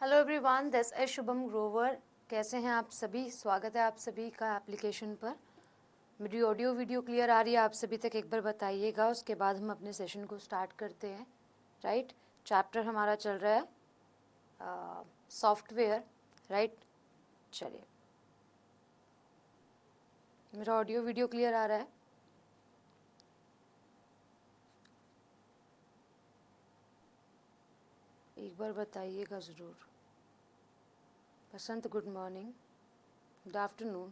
Hello everyone, this is Shubham Grover. कैसे हैं आप सभी? स्वागत है आप सभी का एप्लीकेशन पर। मेरी ऑडियो वीडियो क्लियर आ रही है आप सभी तक? एक बार बताइएगा, उसके बाद हम अपने सेशन को स्टार्ट करते हैं। राइट, चैप्टर हमारा चल रहा है सॉफ्टवेयर। राइट, चलिए, मेरा ऑडियो वीडियो क्लियर आ रहा है? एक बार बताइएगा ज़रूर। बसंत, गुड मॉर्निंग, गुड आफ्टरनून।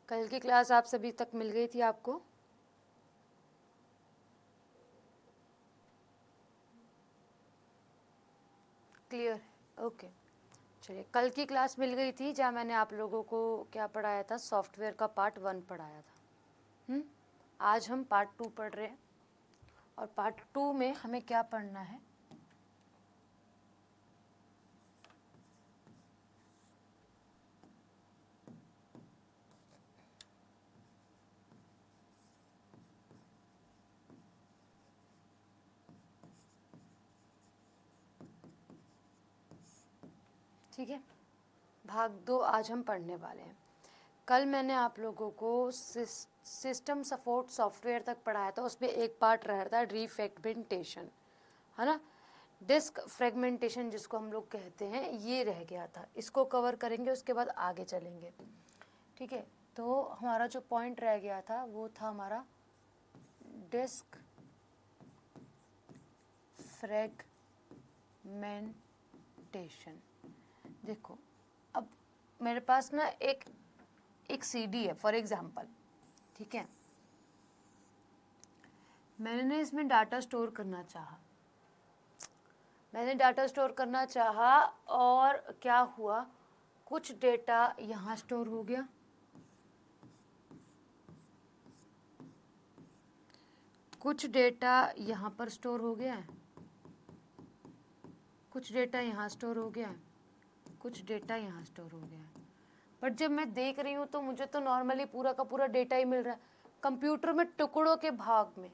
कल की क्लास आप सभी तक मिल गई थी आपको? क्लियर? ओके, चलिए। कल की क्लास मिल गई थी जहाँ मैंने आप लोगों को क्या पढ़ाया था? सॉफ्टवेयर का पार्ट 1 पढ़ाया था। आज हम पार्ट 2 पढ़ रहे हैं, और पार्ट 2 में हमें क्या पढ़ना है? ठीक है, भाग 2 आज हम पढ़ने वाले हैं। कल मैंने आप लोगों को सिस्टम सपोर्ट सॉफ्टवेयर तक पढ़ाया था। उसमें एक पार्ट रह था रीफ्रेगमेंटेशन, है ना? डिस्क फ्रेगमेंटेशन जिसको हम लोग कहते हैं, ये रह गया था। इसको कवर करेंगे, उसके बाद आगे चलेंगे। ठीक है, तो हमारा जो पॉइंट रह गया था वो था हमारा डिस्क फ्रेगमेंटेशन। देखो, अब मेरे पास ना एक सीडी है फॉर एग्जांपल। ठीक है, मैंने इसमें डाटा स्टोर करना चाहा, और क्या हुआ, कुछ डेटा यहाँ स्टोर हो गया, कुछ डेटा यहाँ पर स्टोर हो गया है, कुछ डेटा यहाँ स्टोर हो गया है, कुछ डेटा यहाँ स्टोर हो गया है। बट जब मैं देख रही हूँ तो मुझे तो नॉर्मली पूरा का पूरा डेटा ही मिल रहा है। कंप्यूटर में टुकड़ों के भाग में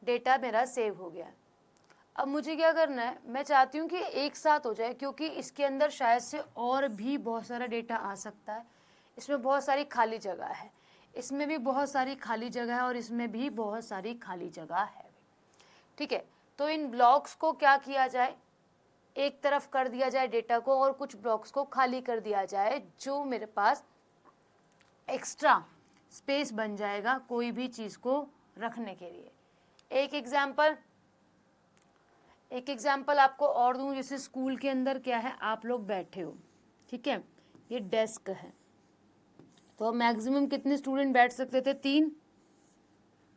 डेटा मेरा सेव हो गया है। अब मुझे क्या करना है, मैं चाहती हूँ कि एक साथ हो जाए, क्योंकि इसके अंदर शायद से और भी बहुत सारा डेटा आ सकता है। इसमें बहुत सारी खाली जगह है, इसमें भी बहुत सारी खाली जगह है, और इसमें भी बहुत सारी खाली जगह है। ठीक है, तो इन ब्लॉक्स को क्या किया जाए, एक तरफ कर दिया जाए डेटा को, और कुछ ब्लॉक्स को खाली कर दिया जाए, जो मेरे पास एक्स्ट्रा स्पेस बन जाएगा कोई भी चीज़ को रखने के लिए। एक एग्जाम्पल आपको और दूं। जैसे स्कूल के अंदर क्या है, आप लोग बैठे हो, ठीक है, ये डेस्क है, तो मैक्सिमम कितने स्टूडेंट बैठ सकते थे? 3,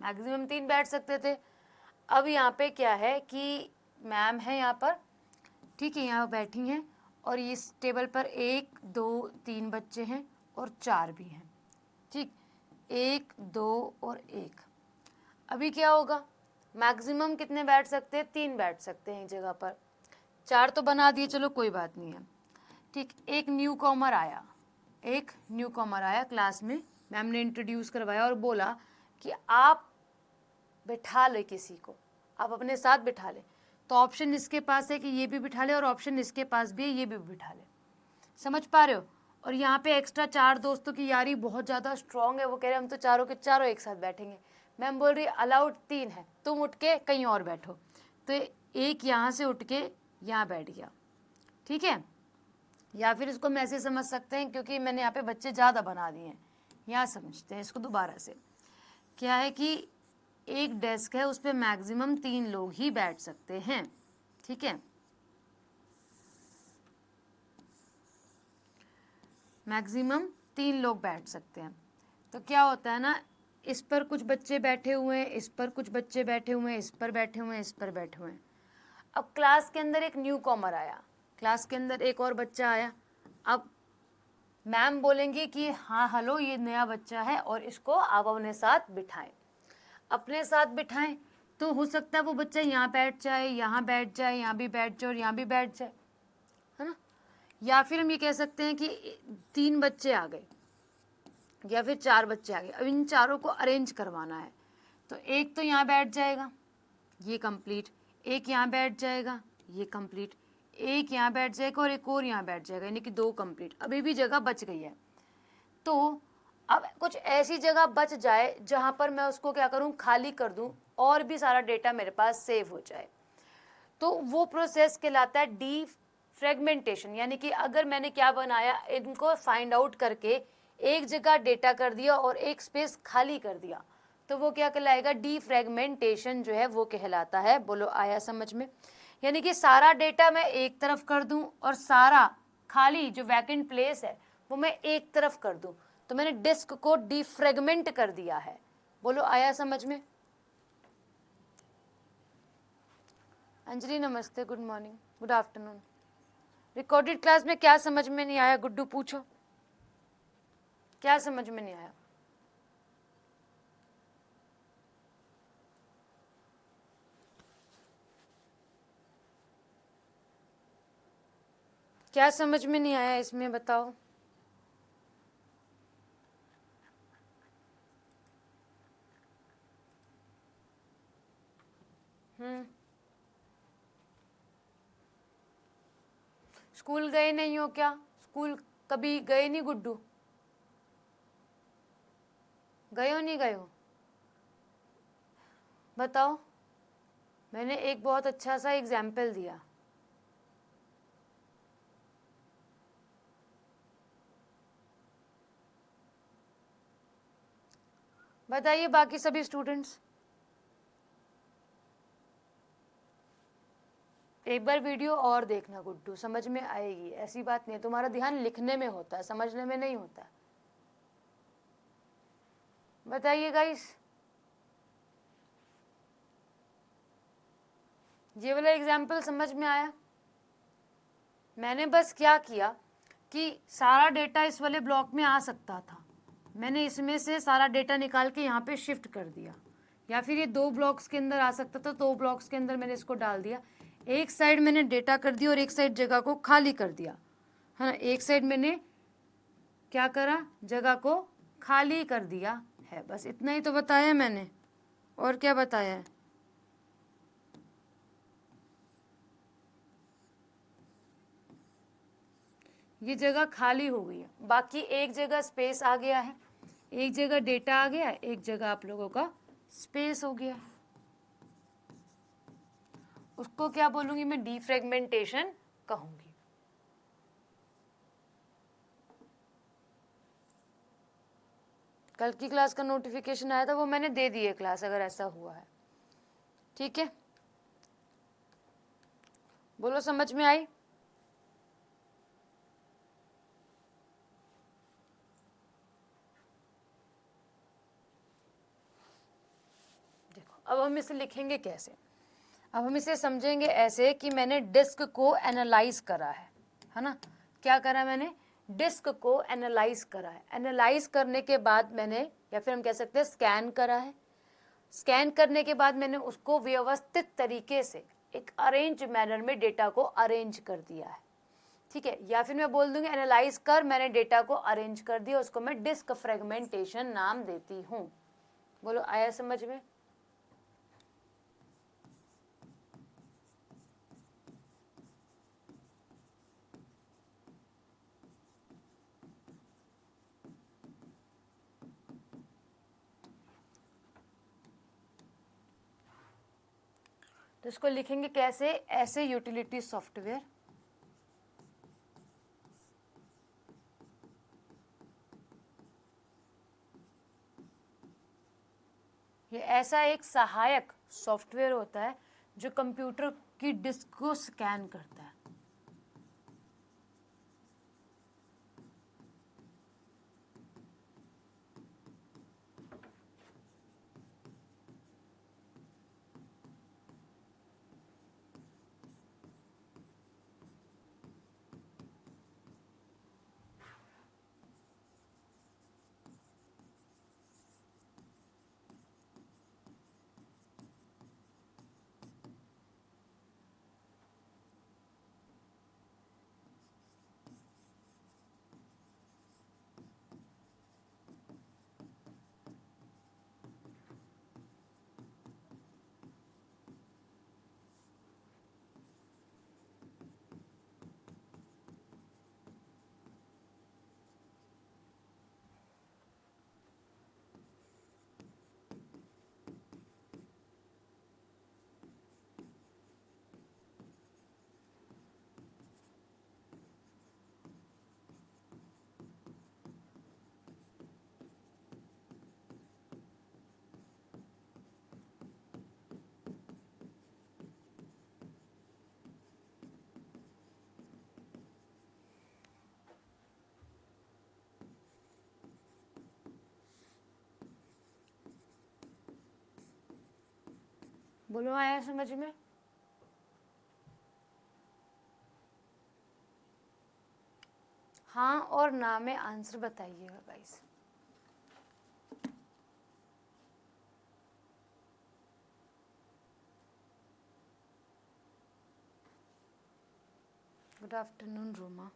मैक्सिमम 3 बैठ सकते थे। अब यहाँ पे क्या है कि मैम है यहाँ पर, ठीक है, यहाँ बैठी हैं, और इस टेबल पर 1 2 3 बच्चे हैं, और 4 भी हैं। ठीक, 1 2 और 1। अभी क्या होगा, मैक्सिमम कितने बैठ सकते हैं? 3 बैठ सकते हैं एक जगह पर। 4 तो बना दिए, चलो कोई बात नहीं है। ठीक, एक न्यू कॉमर आया क्लास में, मैम ने इंट्रोड्यूस करवाया और बोला कि आप बिठा ले किसी को, आप अपने साथ बिठा ले। तो ऑप्शन इसके पास है कि ये भी बिठा ले, और ऑप्शन इसके पास भी है, ये भी बिठा ले। समझ पा रहे हो? और यहाँ पे एक्स्ट्रा 4 दोस्तों की यारी बहुत ज़्यादा स्ट्रांग है। वो कह रहे हम तो चारों के चारों एक साथ बैठेंगे। मैम बोल रही अलाउड 3 है, तुम उठ के कहीं और बैठो। तो एक यहाँ से उठ के यहाँ बैठ गया। ठीक है, या फिर इसको हम ऐसे समझ सकते हैं, क्योंकि मैंने यहाँ पे बच्चे ज़्यादा बना दिए हैं, यहाँ समझते हैं इसको दोबारा से। क्या है कि एक डेस्क है, उस पर मैक्सिमम 3 लोग ही बैठ सकते हैं। ठीक है, मैक्सिमम 3 लोग बैठ सकते हैं। तो क्या होता है ना, इस पर कुछ बच्चे बैठे हुए हैं, इस पर कुछ बच्चे बैठे हुए हैं, इस पर बैठे हुए हैं, इस पर बैठे हुए हैं। अब क्लास के अंदर एक न्यू कॉमर आया, क्लास के अंदर एक और बच्चा आया। अब मैम बोलेंगी कि हाँ हेलो, ये नया बच्चा है, और इसको आप अपने साथ बिठाएं। अपने साथ बिठाएं तो हो सकता है वो बच्चा यहाँ बैठ जाए, यहाँ बैठ जाए, यहाँ भी बैठ जाए, और यहाँ भी बैठ जाए, है ना? या फिर हम ये कह सकते हैं कि 3 बच्चे आ गए, या फिर 4 बच्चे आ गए, अब इन चारों को अरेंज करवाना है। तो एक तो यहाँ बैठ जाएगा, ये कंप्लीट, एक यहाँ बैठ जाएगा, ये कंप्लीट, एक यहाँ बैठ जाएगा और एक और यहाँ बैठ जाएगा, यानी कि 2 कंप्लीट। अभी भी जगह बच गई है। तो अब कुछ ऐसी जगह बच जाए जहाँ पर मैं उसको क्या करूँ, खाली कर दूँ और भी सारा डेटा मेरे पास सेव हो जाए, तो वो प्रोसेस कहलाता है डी फ्रेगमेंटेशन। यानी कि अगर मैंने क्या बनाया, इनको फाइंड आउट करके एक जगह डेटा कर दिया और एक स्पेस खाली कर दिया, तो वो क्या कहलाएगा, डी फ्रेगमेंटेशन जो है वो कहलाता है। बोलो आया समझ में? यानी कि सारा डेटा मैं एक तरफ कर दूं और सारा खाली जो वैकेंट प्लेस है वो मैं एक तरफ कर दूं, तो मैंने डिस्क को डिफ्रेगमेंट कर दिया है। बोलो आया समझ में? अंजलि नमस्ते, good morning, good afternoon. Recorded class में क्या समझ में नहीं आया? गुड्डू पूछो, क्या समझ में नहीं आया? क्या समझ में नहीं आया इसमें, बताओ। स्कूल गए नहीं हो क्या? स्कूल कभी गए नहीं गुड्डू? गए हो नहीं गए हो? बताओ। मैंने एक बहुत अच्छा सा एग्जाम्पल दिया। बताइए बाकी सभी स्टूडेंट्स। एक बार वीडियो और देखना गुड्डू, समझ में आएगी, ऐसी बात नहीं है। तुम्हारा ध्यान लिखने में होता है, समझने में नहीं होता। बताइए गाइस। ये वाला एग्जाम्पल समझ में आया? मैंने बस क्या किया कि सारा डेटा इस वाले ब्लॉक में आ सकता था, मैंने इसमें से सारा डेटा निकाल के यहाँ पे शिफ्ट कर दिया, या फिर ये 2 ब्लॉक्स के अंदर आ सकता था, 2 ब्लॉक्स के अंदर मैंने इसको डाल दिया। एक साइड मैंने डेटा कर दिया और एक साइड जगह को खाली कर दिया, है ना। एक साइड मैंने क्या करा, जगह को खाली कर दिया है। बस इतना ही तो बताया मैंने, और क्या बताया है? ये जगह खाली हो गई है, बाकी एक जगह स्पेस आ गया है, एक जगह डेटा आ गया, एक जगह आप लोगों का स्पेस हो गया। उसको क्या बोलूंगी मैं? डीफ्रेगमेंटेशन कहूंगी। कल की क्लास का नोटिफिकेशन आया था, वो मैंने दे दी है क्लास, अगर ऐसा हुआ है। ठीक है, बोलो समझ में आई? देखो अब हम इसे लिखेंगे कैसे। अब हम इसे समझेंगे ऐसे कि मैंने डिस्क को एनालाइज करा है ना। क्या करा मैंने? डिस्क को एनालाइज करा है। एनालाइज करने के बाद मैंने, या फिर हम कह सकते हैं स्कैन करा है। स्कैन करने के बाद मैंने उसको व्यवस्थित तरीके से एक अरेंज मैनर में डेटा को अरेंज कर दिया है। ठीक है, या फिर मैं बोल दूंगी एनालाइज कर मैंने डेटा को अरेंज कर दिया, उसको मैं डिस्क फ्रेगमेंटेशन नाम देती हूँ। बोलो आया समझ में? तो इसको लिखेंगे कैसे? ऐसे यूटिलिटी सॉफ्टवेयर, ये ऐसा एक सहायक सॉफ्टवेयर होता है जो कंप्यूटर की डिस्क को स्कैन करता है। बोलो आया समझ में? हाँ और ना में आंसर बताइएगा गाइस। Good afternoon Roma.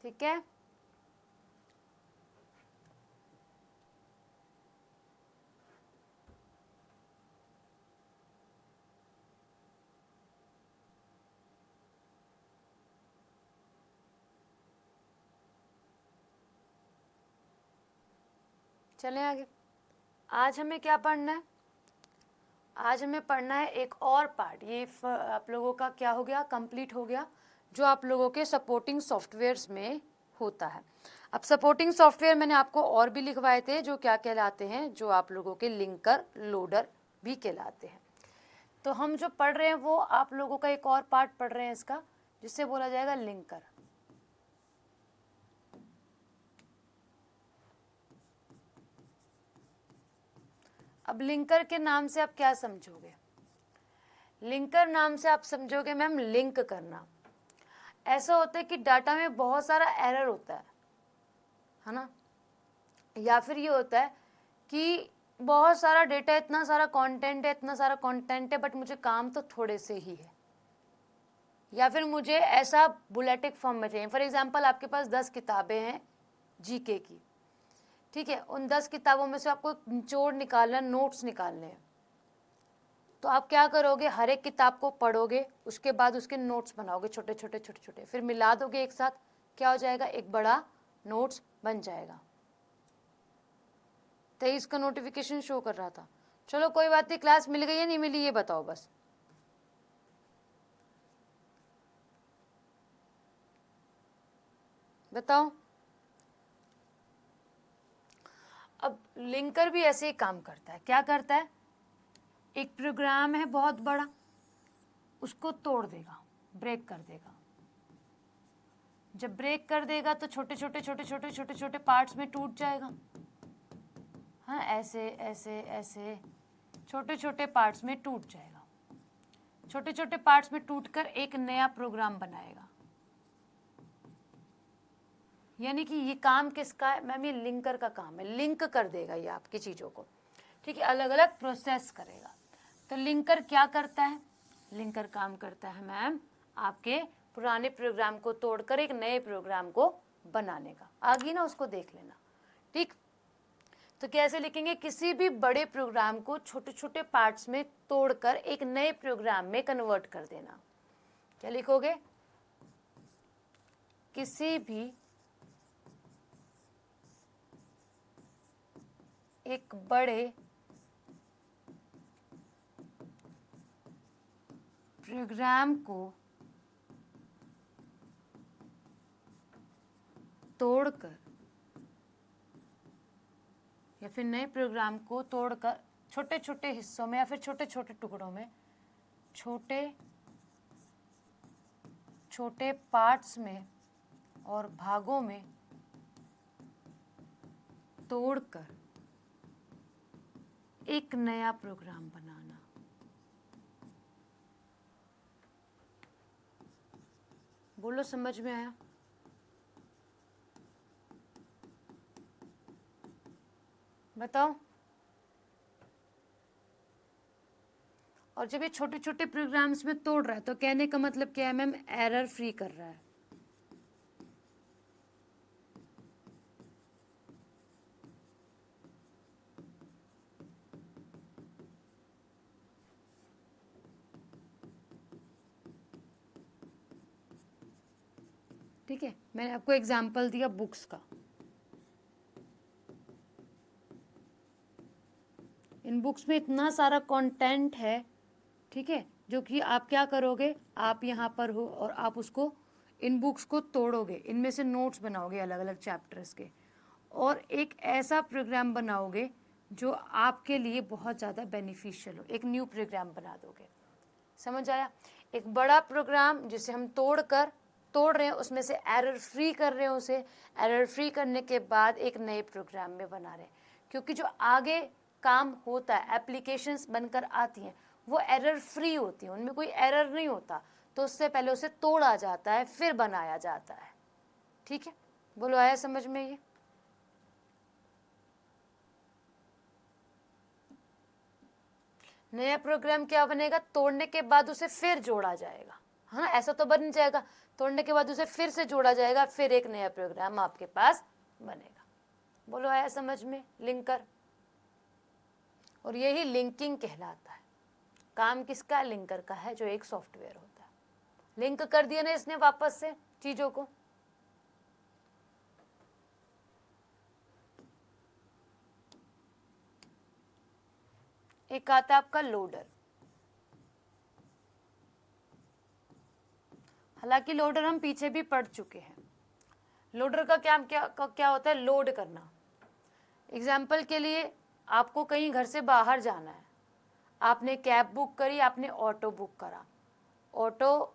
ठीक है, चलें आगे। आज हमें क्या पढ़ना है? आज हमें पढ़ना है एक और पार्ट। ये आप लोगों का क्या हो गया, कंप्लीट हो गया, जो आप लोगों के सपोर्टिंग सॉफ्टवेयर्स में होता है। अब सपोर्टिंग सॉफ्टवेयर मैंने आपको और भी लिखवाए थे, जो क्या कहलाते हैं, जो आप लोगों के लिंकर लोडर भी कहलाते हैं। तो हम जो पढ़ रहे हैं वो आप लोगों का एक और पार्ट पढ़ रहे हैं इसका, जिससे बोला जाएगा लिंकर। अब लिंकर के नाम से आप क्या समझोगे? लिंकर नाम से आप समझोगे मैम लिंक करना। ऐसा होता है कि डाटा में बहुत सारा एरर होता है ना, या फिर ये होता है कि बहुत सारा डेटा, इतना सारा कंटेंट है, इतना सारा कंटेंट है, बट मुझे काम तो थोड़े से ही है, या फिर मुझे ऐसा बुलेटिक फॉर्म में चाहिए। फॉर एग्जांपल आपके पास 10 किताबें हैं जीके की, ठीक है, उन 10 किताबों में से आपको निचोड़ निकालना, नोट्स निकालने हैं। तो आप क्या करोगे, हर एक किताब को पढ़ोगे, उसके बाद उसके नोट्स बनाओगे छोटे छोटे छोटे छोटे, फिर मिला दोगे एक साथ, क्या हो जाएगा, एक बड़ा नोट्स बन जाएगा। 23 का नोटिफिकेशन शो कर रहा था। चलो कोई बात नहीं, क्लास मिल गई या नहीं मिली ये बताओ बस। बताओ। अब लिंकर भी ऐसे ही काम करता है। क्या करता है, एक प्रोग्राम है बहुत बड़ा, उसको तोड़ देगा, ब्रेक कर देगा। जब ब्रेक कर देगा तो छोटे छोटे छोटे छोटे छोटे छोटे पार्ट्स में टूट जाएगा। हाँ, ऐसे ऐसे ऐसे छोटे छोटे पार्ट्स में टूट जाएगा। छोटे छोटे पार्ट्स में टूटकर एक नया प्रोग्राम बनाएगा। यानी कि ये काम किसका है मैम? ये लिंकर का काम है। लिंक कर देगा ये आपकी चीज़ों को, ठीक है, अलग अलग प्रोसेस करेगा। तो लिंकर क्या करता है? लिंकर काम करता है मैम आपके पुराने प्रोग्राम को तोड़कर एक नए प्रोग्राम को बनाने का। आगे ना उसको देख लेना, ठीक। तो कैसे लिखेंगे? किसी भी बड़े प्रोग्राम को छोटे छोटे पार्ट्स में तोड़कर एक नए प्रोग्राम में कन्वर्ट कर देना। क्या लिखोगे? किसी भी एक बड़े प्रोग्राम को तोड़कर या फिर नए प्रोग्राम को तोड़कर छोटे छोटे हिस्सों में या फिर छोटे छोटे टुकड़ों में, छोटे छोटे पार्ट्स में और भागों में तोड़कर एक नया प्रोग्राम बनाना। बोलो, समझ में आया? बताओ। और जब ये छोटे छोटे प्रोग्राम्स में तोड़ रहा है तो कहने का मतलब क्या है मैम? एरर फ्री कर रहा है। ठीक है, मैंने आपको एग्जाम्पल दिया बुक्स का। इन बुक्स में इतना सारा कंटेंट है, ठीक है, जो कि आप क्या करोगे, आप यहाँ पर हो और आप उसको, इन बुक्स को तोड़ोगे, इनमें से नोट्स बनाओगे अलग अलग चैप्टर्स के, और एक ऐसा प्रोग्राम बनाओगे जो आपके लिए बहुत ज़्यादा बेनिफिशियल हो, एक न्यू प्रोग्राम बना दोगे। समझ आया? एक बड़ा प्रोग्राम जिसे हम तोड़ रहे हैं, उसमें से एरर फ्री कर रहे हैं, उसे एरर फ्री करने के बाद एक नए प्रोग्राम में बना रहे हैं। क्योंकि जो आगे काम होता है, एप्लीकेशंस बनकर आती हैं, वो एरर फ्री होती हैं, उनमें कोई एरर नहीं होता, तो उससे पहले उसे तोड़ा जाता है, फिर बनाया जाता है। ठीक है, बोलो आया समझ में ये? नया प्रोग्राम क्या बनेगा? तोड़ने के बाद उसे फिर जोड़ा जाएगा, है ना? ऐसा तो बन जाएगा, तोड़ने के बाद उसे फिर से जोड़ा जाएगा, फिर एक नया प्रोग्राम आपके पास बनेगा। बोलो आया समझ में? लिंकर। और यही लिंकिंग कहलाता है। काम किसका? लिंकर का है, जो एक सॉफ्टवेयर होता है। लिंक कर दिया ना इसने वापस से चीजों को। एक आता है आपका लोडर। हालांकि लोडर हम पीछे भी पढ़ चुके हैं। लोडर का क्या होता है? लोड करना। एग्जाम्पल के लिए, आपको कहीं घर से बाहर जाना है, आपने कैब बुक करी, आपने ऑटो बुक करा, ऑटो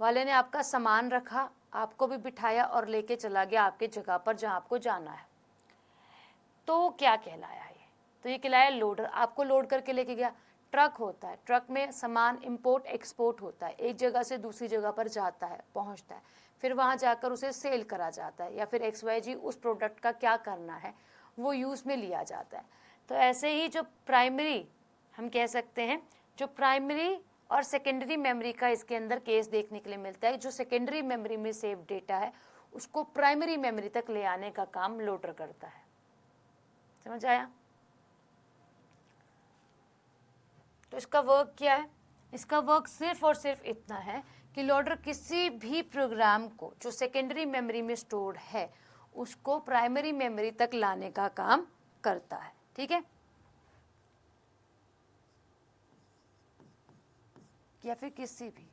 वाले ने आपका सामान रखा, आपको भी बिठाया और लेके चला गया आपके जगह पर जहाँ आपको जाना है, तो क्या कहलाया ये? तो ये कहलाया लोडर। आपको लोड करके लेके गया। ट्रक होता है, ट्रक में सामान इंपोर्ट एक्सपोर्ट होता है, एक जगह से दूसरी जगह पर जाता है, पहुंचता है, फिर वहां जाकर उसे सेल करा जाता है, या फिर XYZ उस प्रोडक्ट का क्या करना है वो यूज़ में लिया जाता है। तो ऐसे ही जो प्राइमरी, हम कह सकते हैं, जो प्राइमरी और सेकेंडरी मेमोरी का इसके अंदर केस देखने के लिए मिलता है। जो सेकेंडरी मेमोरी में सेव डेटा है उसको प्राइमरी मेमोरी तक ले आने का काम लोडर करता है। समझ आया? तो इसका वर्क क्या है? इसका वर्क सिर्फ और सिर्फ इतना है कि लोडर किसी भी प्रोग्राम को जो सेकेंडरी मेमोरी में स्टोर्ड है उसको प्राइमरी मेमोरी तक लाने का काम करता है। ठीक है? या फिर किसी भी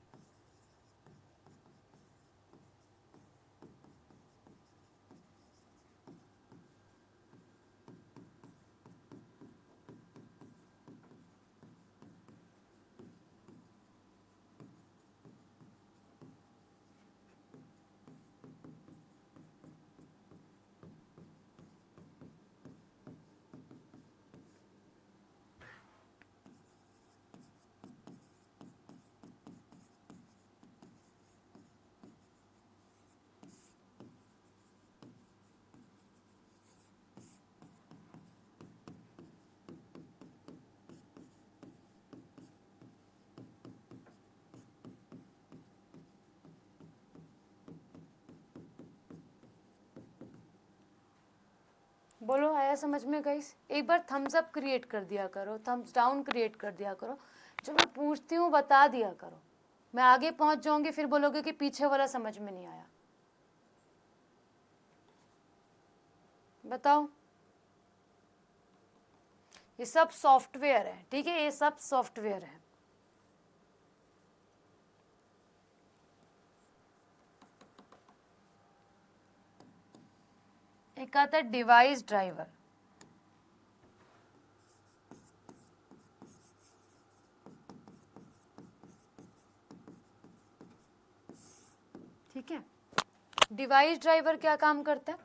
बोलो आया समझ में गाइस? एक बार थम्स अप क्रिएट कर दिया करो, थम्स डाउन क्रिएट कर दिया करो, जो मैं पूछती हूँ बता दिया करो। मैं आगे पहुंच जाऊंगी, फिर बोलोगे कि पीछे वाला समझ में नहीं आया। बताओ। ये सब सॉफ्टवेयर है, ठीक है? ये सब सॉफ्टवेयर है। एक आता है डिवाइस ड्राइवर। ठीक है? डिवाइस ड्राइवर क्या काम करता है?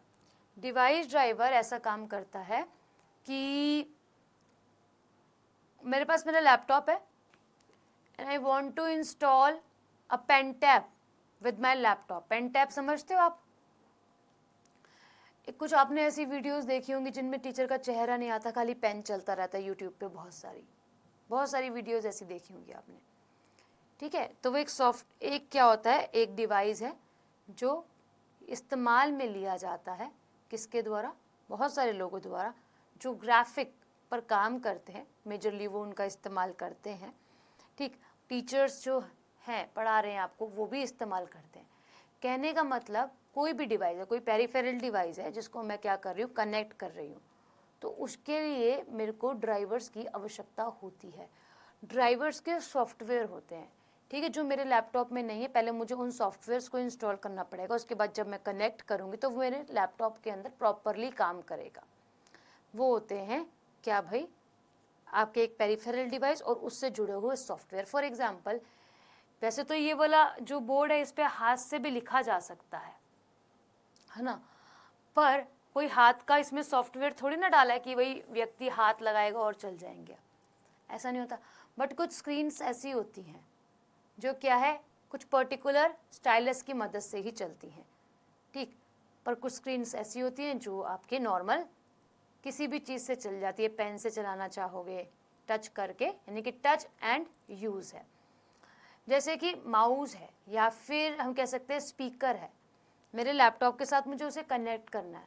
डिवाइस ड्राइवर ऐसा काम करता है कि मेरे पास मेरा लैपटॉप है and I want to install a pen tab with my laptop. Pen tab समझते हो आप? कुछ आपने ऐसी वीडियोस देखी होंगी जिनमें टीचर का चेहरा नहीं आता, खाली पेन चलता रहता है। यूट्यूब पे बहुत सारी वीडियोस ऐसी देखी होंगी आपने। ठीक है? तो वो एक क्या होता है, एक डिवाइस है जो इस्तेमाल में लिया जाता है। किसके द्वारा? बहुत सारे लोगों द्वारा जो ग्राफिक पर काम करते हैं, मेजरली वो उनका इस्तेमाल करते हैं। ठीक, टीचर्स जो हैं पढ़ा रहे हैं आपको, वो भी इस्तेमाल करते हैं। कहने का मतलब कोई भी डिवाइस है, कोई पेरिफेरल डिवाइस है जिसको मैं क्या कर रही हूँ, कनेक्ट कर रही हूँ, तो उसके लिए मेरे को ड्राइवर्स की आवश्यकता होती है। ड्राइवर्स के सॉफ्टवेयर होते हैं, ठीक है, जो मेरे लैपटॉप में नहीं है। पहले मुझे उन सॉफ्टवेयर्स को इंस्टॉल करना पड़ेगा, उसके बाद जब मैं कनेक्ट करूँगी तो वो मेरे लैपटॉप के अंदर प्रॉपरली काम करेगा। वो होते हैं क्या भाई, आपके एक पेरिफेरल डिवाइस और उससे जुड़े हुए सॉफ्टवेयर। फॉर एग्जांपल, वैसे तो ये वाला जो बोर्ड है इस पे हाथ से भी लिखा जा सकता है ना, पर कोई हाथ का इसमें सॉफ्टवेयर थोड़ी ना डाला है कि वही व्यक्ति हाथ लगाएगा और चल जाएंगे, ऐसा नहीं होता। बट कुछ स्क्रीन्स ऐसी होती हैं जो क्या है, कुछ पर्टिकुलर स्टाइलस की मदद से ही चलती हैं, ठीक। पर कुछ स्क्रीन्स ऐसी होती हैं जो आपके नॉर्मल किसी भी चीज़ से चल जाती है, पेन से चलाना चाहोगे टच करके, यानी कि टच एंड यूज़ है। जैसे कि माउस है या फिर हम कह सकते हैं स्पीकर है, मेरे लैपटॉप के साथ मुझे उसे कनेक्ट करना है।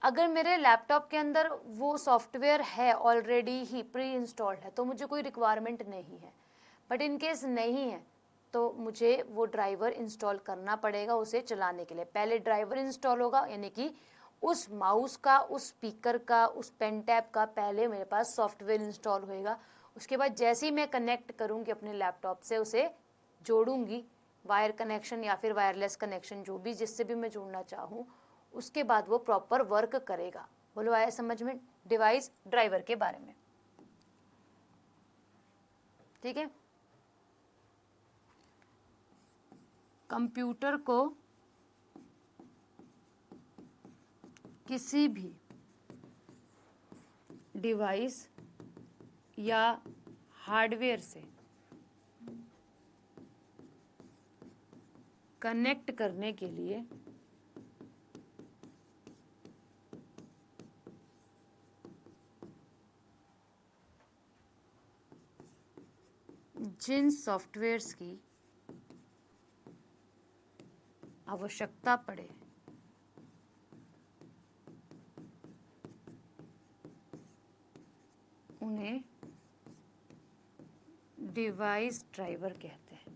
अगर मेरे लैपटॉप के अंदर वो सॉफ्टवेयर है ऑलरेडी ही प्री इंस्टॉल्ड है तो मुझे कोई रिक्वायरमेंट नहीं है, बट इन केस नहीं है तो मुझे वो ड्राइवर इंस्टॉल करना पड़ेगा उसे चलाने के लिए। पहले ड्राइवर इंस्टॉल होगा, यानी कि उस माउस का, उस स्पीकर का, उस पेन टैब का पहले मेरे पास सॉफ्टवेयर इंस्टॉल होएगा। उसके बाद जैसे ही मैं कनेक्ट करूँगी अपने लैपटॉप से, उसे जोड़ूंगी, वायर कनेक्शन या फिर वायरलेस कनेक्शन, जो भी जिससे भी मैं जोड़ना चाहूँ, उसके बाद वो प्रॉपर वर्क करेगा। बोलो आया समझ में डिवाइस ड्राइवर के बारे में, ठीक है। कंप्यूटर को किसी भी डिवाइस या हार्डवेयर से कनेक्ट करने के लिए जिन सॉफ्टवेयर्स की आवश्यकता पड़े उन्हें डिवाइस ड्राइवर कहते हैं।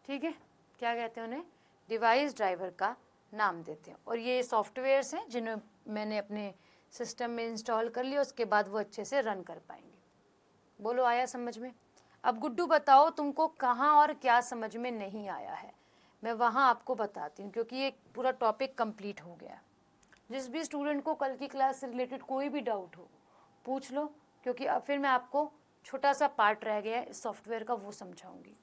ठीक है, क्या कहते हैं उन्हें, डिवाइस ड्राइवर का नाम देते हैं। और ये सॉफ्टवेयर्स हैं जिन्हें मैंने अपने सिस्टम में इंस्टॉल कर लिया, उसके बाद वो अच्छे से रन कर पाएंगे। बोलो आया समझ में। अब गुड्डू बताओ तुमको कहाँ और क्या समझ में नहीं आया है, मैं वहाँ आपको बताती हूँ, क्योंकि ये पूरा टॉपिक कंप्लीट हो गया। जिस भी स्टूडेंट को कल की क्लास से रिलेटेड कोई भी डाउट हो पूछ लो, क्योंकि अब फिर मैं आपको छोटा सा पार्ट रह गया है इस सॉफ्टवेयर का, वो समझाऊंगी।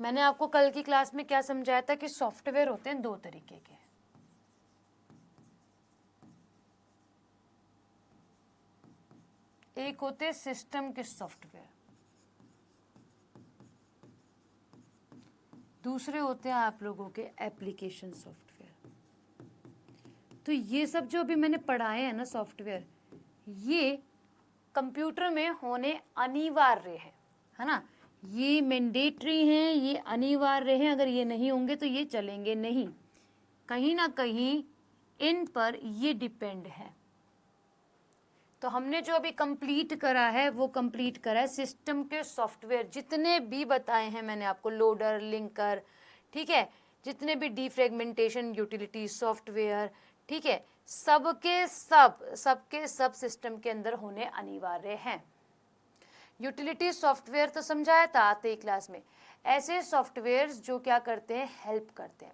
मैंने आपको कल की क्लास में क्या समझाया था कि सॉफ्टवेयर होते हैं दो तरीके के। एक होते हैं सिस्टम के सॉफ्टवेयर, दूसरे होते हैं आप लोगों के एप्लीकेशन सॉफ्टवेयर। तो ये सब जो अभी मैंने पढ़ाए हैं ना सॉफ्टवेयर, ये कंप्यूटर में होने अनिवार्य है ना, ये मैंडेटरी हैं, ये अनिवार्य हैं। अगर ये नहीं होंगे तो ये चलेंगे नहीं, कहीं ना कहीं इन पर ये डिपेंड है। तो हमने जो अभी कंप्लीट करा है वो कंप्लीट करा है सिस्टम के सॉफ्टवेयर, जितने भी बताए हैं मैंने आपको, लोडर, लिंकर, ठीक है, जितने भी डिफ्रेगमेंटेशन यूटिलिटी सॉफ्टवेयर, ठीक है, सबके सब सिस्टम के अंदर होने अनिवार्य हैं। यूटिलिटी सॉफ्टवेयर तो समझाया था आते ही क्लास में, ऐसे सॉफ्टवेयर्स जो क्या करते हैं, हेल्प करते हैं,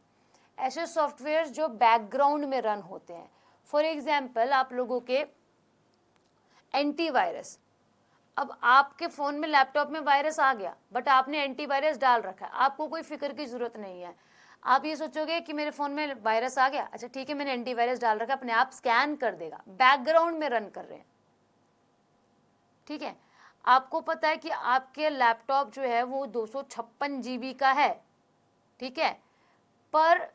ऐसे सॉफ्टवेयर्स जो बैकग्राउंड में रन होते हैं। फॉर एग्जाम्पल आप लोगों के एंटीवायरस, अब आपके फ़ोन में, लैपटॉप में वायरस आ गया, बट आपने एंटीवायरस डाल रखा है, आपको कोई फिक्र की ज़रूरत नहीं है। आप ये सोचोगे कि मेरे फ़ोन में वायरस आ गया, अच्छा ठीक है मैंने एंटीवायरस डाल रखा है, अपने आप स्कैन कर देगा, बैकग्राउंड में रन कर रहे हैं, ठीक है। आपको पता है कि आपके लैपटॉप जो है वो 256 GB का है, ठीक है, पर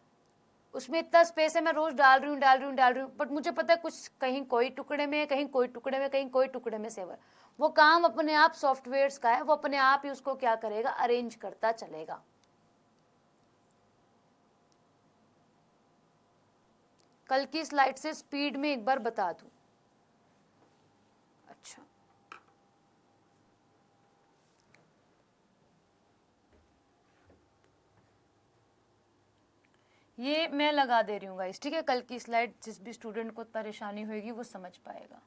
उसमें इतना स्पेस है, मैं रोज डाल रही हूँ, बट मुझे पता है कुछ कहीं कोई टुकड़े में, कहीं कोई टुकड़े में, कहीं कोई टुकड़े में सेवर। वो काम अपने आप सॉफ्टवेयर्स का है, वो अपने आप ही उसको क्या करेगा, अरेंज करता चलेगा। कल की स्लाइड से स्पीड में एक बार बता दूं। अच्छा, ये मैं लगा दे रही हूँ गाइस, ठीक है। कल की स्लाइड जिस भी स्टूडेंट को परेशानी होगी वो समझ पाएगा।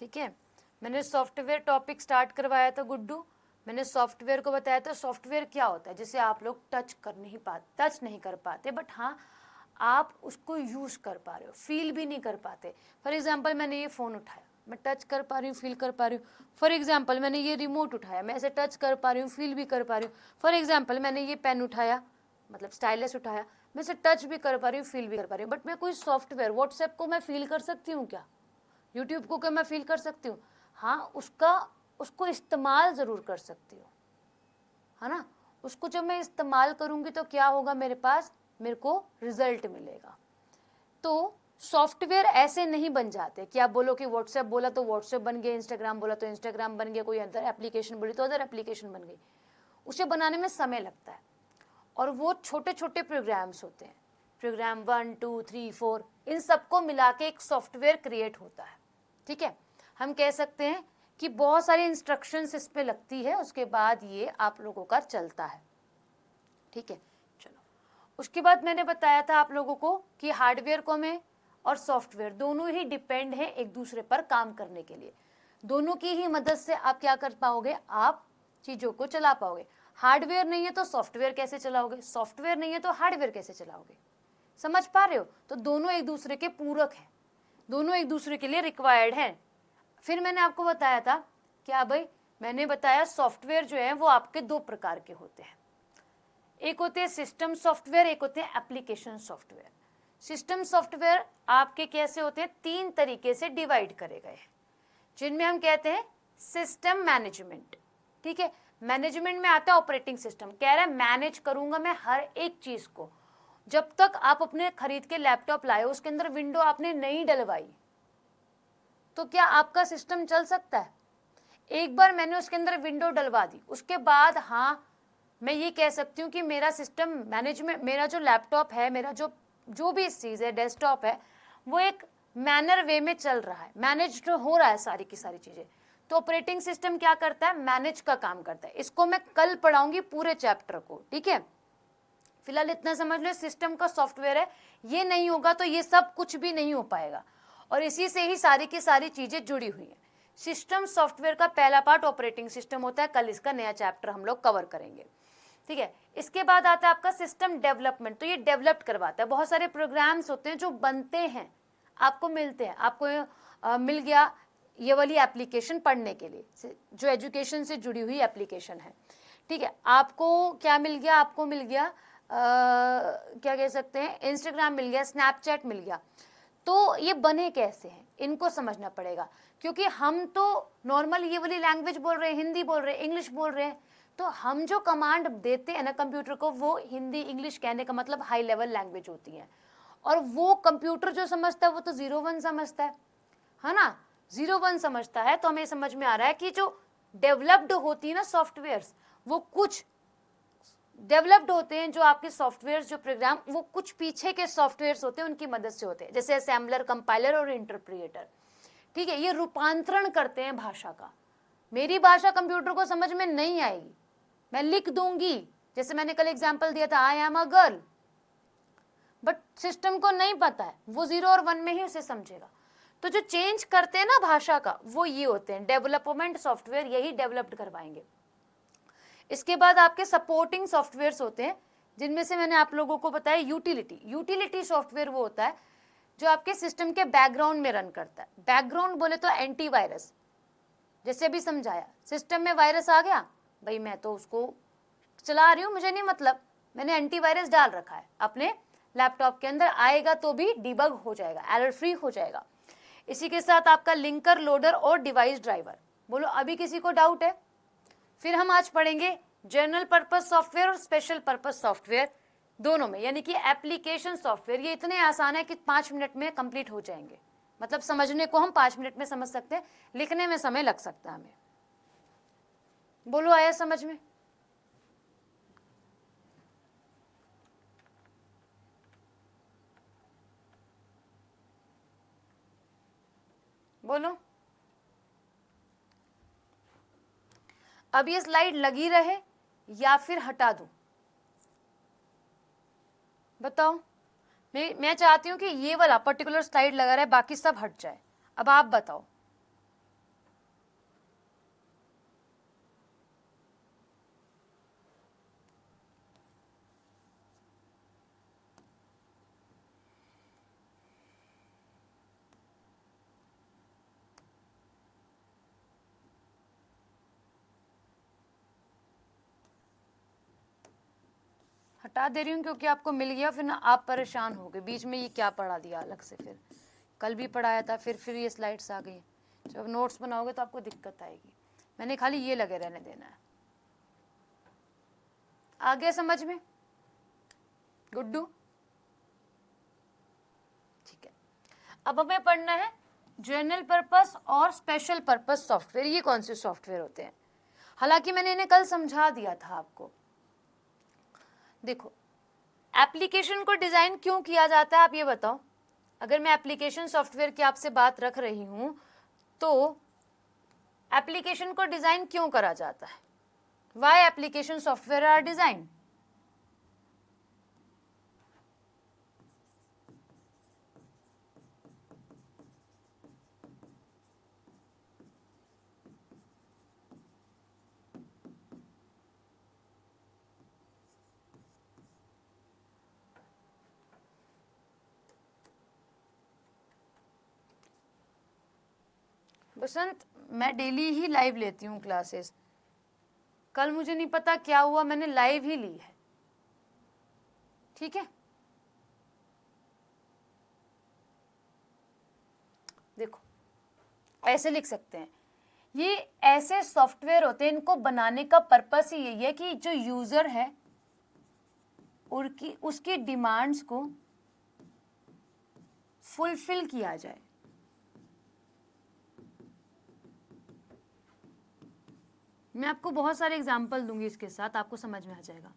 ठीक है। मैंने सॉफ्टवेयर टॉपिक स्टार्ट करवाया था गुड्डू, मैंने सॉफ्टवेयर को बताया था सॉफ्टवेयर क्या होता है, जिसे आप लोग टच नहीं कर पाते, बट हाँ आप उसको यूज़ कर पा रहे हो, फील भी नहीं कर पाते। फॉर एग्जांपल मैंने ये फ़ोन उठाया, मैं टच कर पा रही हूँ, फील कर पा रही हूँ। फॉर एग्जांपल मैंने ये रिमोट उठाया, मैं ऐसे टच कर पा रही हूँ, फील भी कर पा रही हूँ। फॉर एग्जांपल मैंने ये पेन उठाया, मतलब स्टाइलस उठाया, मैं इसे टच भी कर पा रही हूँ, फील भी कर पा रही हूँ। बट मैं कोई सॉफ्टवेयर, व्हाट्सएप को मैं फील कर सकती हूँ क्या? यूट्यूब को क्या मैं फील कर सकती हूँ? हाँ, उसको इस्तेमाल ज़रूर कर सकती हूँ, है ना। उसको जब मैं इस्तेमाल करूँगी तो क्या होगा, मेरे को रिजल्ट मिलेगा। तो सॉफ्टवेयर ऐसे नहीं बन जाते कि आप बोलो कि व्हाट्सएप बोला तो व्हाट्सएप बन गया, इंस्टाग्राम बोला तो इंस्टाग्राम बन गया, कोई अदर एप्लीकेशन बोली तो अदर एप्लीकेशन बन गई। उसे बनाने में समय लगता है, और वो छोटे छोटे प्रोग्राम्स होते हैं, प्रोग्राम 1 2 3 4, इन सबको मिला के एक सॉफ्टवेयर क्रिएट होता है। ठीक है, हम कह सकते हैं कि बहुत सारी इंस्ट्रक्शंस इस पे लगती है, उसके बाद ये आप लोगों का चलता है। ठीक है, चलो उसके बाद मैंने बताया था आप लोगों को कि हार्डवेयर को में और सॉफ्टवेयर दोनों ही डिपेंड है एक दूसरे पर काम करने के लिए। दोनों की ही मदद से आप क्या कर पाओगे, आप चीज़ों को चला पाओगे। हार्डवेयर नहीं है तो सॉफ्टवेयर कैसे चलाओगे, सॉफ्टवेयर नहीं है तो हार्डवेयर कैसे चलाओगे? समझ पा रहे हो? तो दोनों एक दूसरे के पूरक हैं, दोनों एक दूसरे के लिए रिक्वायर्ड हैं। फिर मैंने आपको बताया था क्या भाई, मैंने बताया सॉफ्टवेयर जो है वो आपके दो प्रकार के होते हैं, एक होते हैं सिस्टम सॉफ्टवेयर, एक होते हैं एप्लीकेशन सॉफ्टवेयर। सिस्टम सॉफ्टवेयर आपके कैसे होते हैं, तीन तरीके से डिवाइड करे गए हैं, जिनमें हम कहते हैं सिस्टम मैनेजमेंट। ठीक है, मैनेजमेंट में आता है ऑपरेटिंग सिस्टम, कह रहा है मैनेज करूंगा मैं हर एक चीज को। जब तक आप अपने खरीद के लैपटॉप लाए, उसके अंदर विंडो आपने नहीं डलवाई, तो क्या आपका सिस्टम चल सकता है? एक बार मैंने उसके अंदर विंडो डलवा दी, उसके बाद हाँ मैं ये कह सकती हूँ कि मेरा सिस्टम मैनेजमेंट, मेरा जो लैपटॉप है, मेरा जो भी चीज़ है, डेस्कटॉप है, वो एक मैनर वे में चल रहा है, मैनेज हो रहा है सारी की सारी चीज़ें। तो ऑपरेटिंग सिस्टम क्या करता है, मैनेज का काम करता है। इसको मैं कल पढ़ाऊंगी पूरे चैप्टर को, ठीक है। फिलहाल इतना समझ लो, सिस्टम का सॉफ्टवेयर है, ये नहीं होगा तो ये सब कुछ भी नहीं हो पाएगा, और इसी से ही सारी की सारी चीज़ें जुड़ी हुई हैं। सिस्टम सॉफ्टवेयर का पहला पार्ट ऑपरेटिंग सिस्टम होता है, कल इसका नया चैप्टर हम लोग कवर करेंगे। ठीक है, इसके बाद आता है आपका सिस्टम डेवलपमेंट, तो ये डेवलप करवाता है। बहुत सारे प्रोग्राम्स होते हैं जो बनते हैं, आपको मिलते हैं, आपको मिल गया ये वाली एप्लीकेशन पढ़ने के लिए, जो एजुकेशन से जुड़ी हुई एप्लीकेशन है। ठीक है, आपको क्या मिल गया, आपको मिल गया क्या कह सकते हैं, इंस्टाग्राम मिल गया, स्नैपचैट मिल गया। तो ये बने कैसे हैं, इनको समझना पड़ेगा, क्योंकि हम तो नॉर्मल ये वाली लैंग्वेज बोल रहे हैं, हिंदी बोल रहे हैं, इंग्लिश बोल रहे हैं, तो हम जो कमांड देते हैं ना कंप्यूटर को, वो हिंदी इंग्लिश कहने का मतलब हाई लेवल लैंग्वेज होती है, और वो कंप्यूटर जो समझता है वो तो 0 1 समझता है ना, 0 1 समझता है। तो हमें समझ में आ रहा है कि जो डेवलप्ड होती है ना सॉफ्टवेयर्स, वो कुछ डेवलप्ड होते हैं, जो आपके सॉफ्टवेयर जो प्रोग्राम, वो कुछ पीछे के सॉफ्टवेयर्स होते हैं, उनकी मदद से होते हैं, जैसे असेंबलर, कंपाइलर और इंटरप्रिएटर। ठीक है, ये रूपांतरण करते हैं भाषा का। मेरी भाषा कंप्यूटर को समझ में नहीं आएगी, मैं लिख दूंगी, जैसे मैंने कल एग्जाम्पल दिया था, I am a girl, but system को नहीं पता है, वो 0 और 1 में ही उसे समझेगा। तो जो चेंज करते हैं ना भाषा का, वो ये होते हैं डेवलपमेंट सॉफ्टवेयर, यही डेवलप्ड करवाएंगे। इसके बाद आपके सपोर्टिंग सॉफ्टवेयर्स होते हैं, जिनमें से मैंने आप लोगों को बताया यूटिलिटी सॉफ्टवेयर वो होता है जो आपके सिस्टम के बैकग्राउंड में रन करता है। बैकग्राउंड बोले तो एंटीवायरस, जैसे अभी समझाया, सिस्टम में वायरस आ गया, भाई मैं तो उसको चला रही हूँ, मुझे नहीं मतलब, मैंने एंटीवायरस डाल रखा है अपने लैपटॉप के अंदर, आएगा तो भी डिबग हो जाएगा, एरर फ्री हो जाएगा। इसी के साथ आपका लिंकर, लोडर और डिवाइस ड्राइवर। बोलो अभी किसी को डाउट है? फिर हम आज पढ़ेंगे जनरल पर्पज सॉफ्टवेयर और स्पेशल पर्पज सॉफ्टवेयर दोनों में, यानी कि एप्लीकेशन सॉफ्टवेयर। ये इतने आसान है कि 5 मिनट में कंप्लीट हो जाएंगे, मतलब समझने को हम 5 मिनट में समझ सकते हैं, लिखने में समय लग सकता है हमें। बोलो आया समझ में? बोलो। अब ये स्लाइड लगी रहे या फिर हटा दूं, बताओ। मैं चाहती हूं कि ये वाला पर्टिकुलर स्लाइड लगा रहे, बाकी सब हट जाए। अब आप बताओ। हटा दे रही हूँ क्योंकि आपको मिल गया, फिर ना आप परेशान हो गए बीच में, ये क्या पढ़ा दिया अलग से, फिर कल भी पढ़ाया था, फिर ये स्लाइड्स आ गई। जब नोट्स बनाओगे तो आपको दिक्कत आएगी। मैंने खाली ये लगे रहने देना है। आ गया समझ में गुड्डू? ठीक है, अब हमें पढ़ना है जनरल पर्पस और स्पेशल पर्पस सॉफ्टवेयर। ये कौन से सॉफ्टवेयर होते हैं? हालांकि मैंने इन्हें कल समझा दिया था आपको। देखो, एप्लीकेशन को डिजाइन क्यों किया जाता है, आप ये बताओ। अगर मैं एप्लीकेशन सॉफ्टवेयर की आपसे बात रख रही हूं तो एप्लीकेशन को डिजाइन क्यों करा जाता है? Why application software are design? Basant, मैं डेली ही लाइव लेती हूँ क्लासेस। कल मुझे नहीं पता क्या हुआ, मैंने लाइव ही ली है। ठीक है, देखो ऐसे लिख सकते हैं, ये ऐसे सॉफ्टवेयर होते हैं, इनको बनाने का पर्पस ही यही है कि जो यूजर है उसकी डिमांड्स को फुलफिल किया जाए। मैं आपको बहुत सारे एग्जाम्पल दूंगी, इसके साथ आपको समझ में आ जाएगा।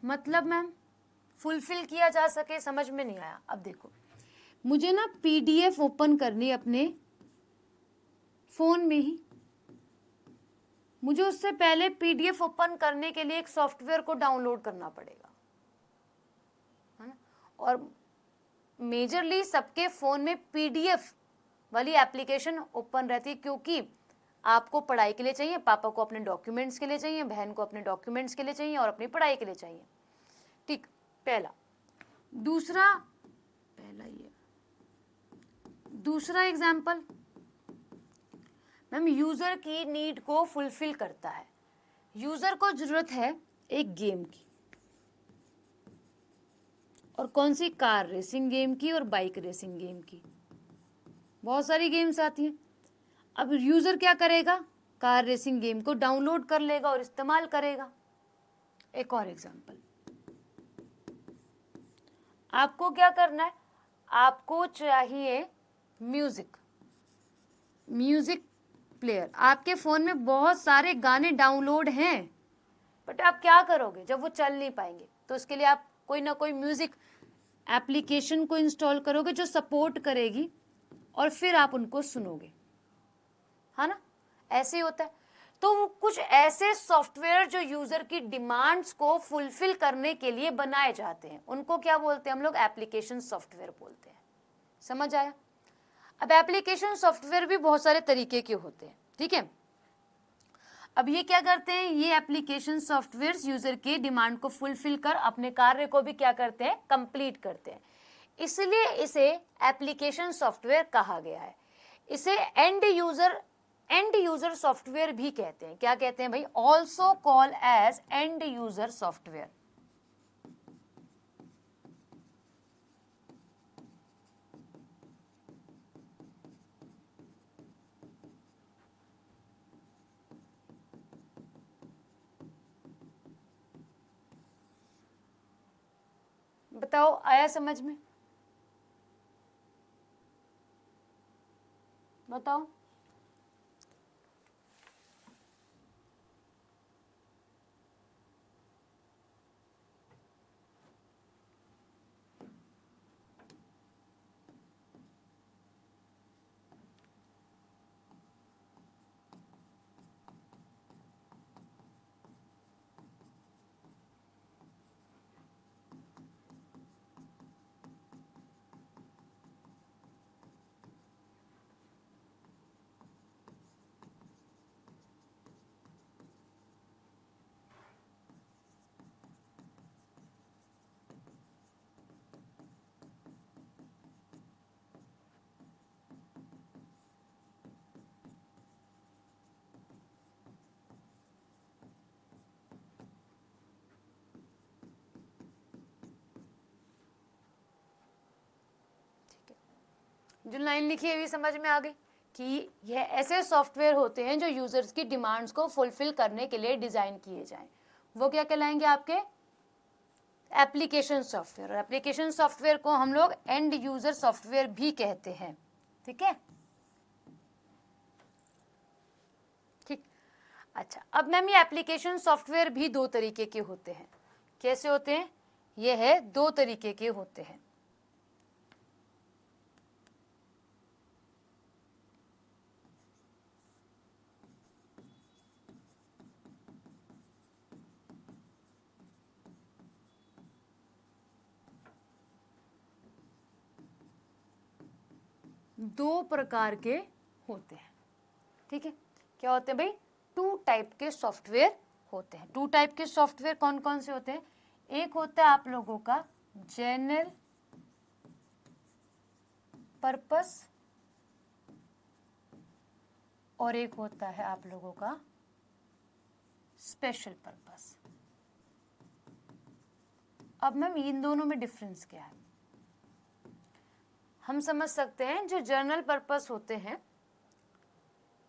मतलब मैम फुलफिल किया जा सके, समझ में नहीं आया। अब देखो, मुझे ना पीडीएफ ओपन करनी अपने फोन में ही। मुझे उससे पहले पीडीएफ ओपन करने के लिए एक सॉफ्टवेयर को डाउनलोड करना पड़ेगा, है ना? और मेजरली सबके फोन में पीडीएफ वाली एप्लीकेशन ओपन रहती है, क्योंकि आपको पढ़ाई के लिए चाहिए, पापा को अपने डॉक्यूमेंट्स के लिए चाहिए, बहन को अपने डॉक्यूमेंट्स के लिए चाहिए, और अपनी पढ़ाई के लिए चाहिए। ठीक, पहला। दूसरा, पहला ये। दूसरा एग्जाम्पल, मैम यूजर की नीड को फुलफिल करता है। यूजर को जरूरत है एक गेम की, और कौन सी? कार रेसिंग गेम की और बाइक रेसिंग गेम की। बहुत सारी गेम्स आती हैं। अब यूजर क्या करेगा? कार रेसिंग गेम को डाउनलोड कर लेगा और इस्तेमाल करेगा। एक और एग्जांपल, आपको क्या करना है? आपको चाहिए म्यूजिक प्लेयर। आपके फोन में बहुत सारे गाने डाउनलोड हैं, बट आप क्या करोगे जब वो चल नहीं पाएंगे? तो उसके लिए आप कोई ना कोई म्यूजिक एप्लीकेशन को इंस्टॉल करोगे जो सपोर्ट करेगी, और फिर आप उनको सुनोगे, है ना? ऐसे ही होता है। तो कुछ ऐसे सॉफ्टवेयर जो यूजर की डिमांड्स को फुलफिल करने के लिए बनाए जाते हैं, उनको क्या बोलते हैं हम लोग? एप्लीकेशन सॉफ्टवेयर बोलते हैं। समझ आया? अब एप्लीकेशन सॉफ्टवेयर भी बहुत सारे तरीके के होते हैं, ठीक है? अब ये क्या करते हैं? ये एप्लीकेशन सॉफ्टवेयर यूजर के डिमांड को फुलफिल कर अपने कार्य को भी क्या करते हैं? कंप्लीट करते हैं। इसलिए इसे एप्लीकेशन सॉफ्टवेयर कहा गया है। इसे एंड यूजर सॉफ्टवेयर भी कहते हैं। क्या कहते हैं भाई? Also call as end user software. बताओ, आया समझ में? बताओ। जो लाइन लिखी है भी समझ में आ गई कि यह ऐसे सॉफ्टवेयर होते हैं जो यूजर्स की डिमांड्स को फुलफिल करने के लिए डिजाइन किए जाएं। वो क्या कहलाएंगे? आपके एप्लीकेशन सॉफ्टवेयर। और एप्लीकेशन सॉफ्टवेयर को हम लोग एंड यूजर सॉफ्टवेयर भी कहते हैं। ठीक है, ठीक। अच्छा, अब मैम ये एप्लीकेशन सॉफ्टवेयर भी दो तरीके के होते हैं। कैसे होते हैं? ये है दो तरीके के होते हैं। दो प्रकार के होते हैं। ठीक है, क्या होते हैं भाई? टू टाइप के सॉफ्टवेयर होते हैं। टू टाइप के सॉफ्टवेयर कौन कौन से होते हैं? एक होता है आप लोगों का जनरल पर्पस और एक होता है आप लोगों का स्पेशल पर्पस। अब मैम इन दोनों में डिफरेंस क्या है? हम समझ सकते हैं जो जनरल पर्पस होते हैं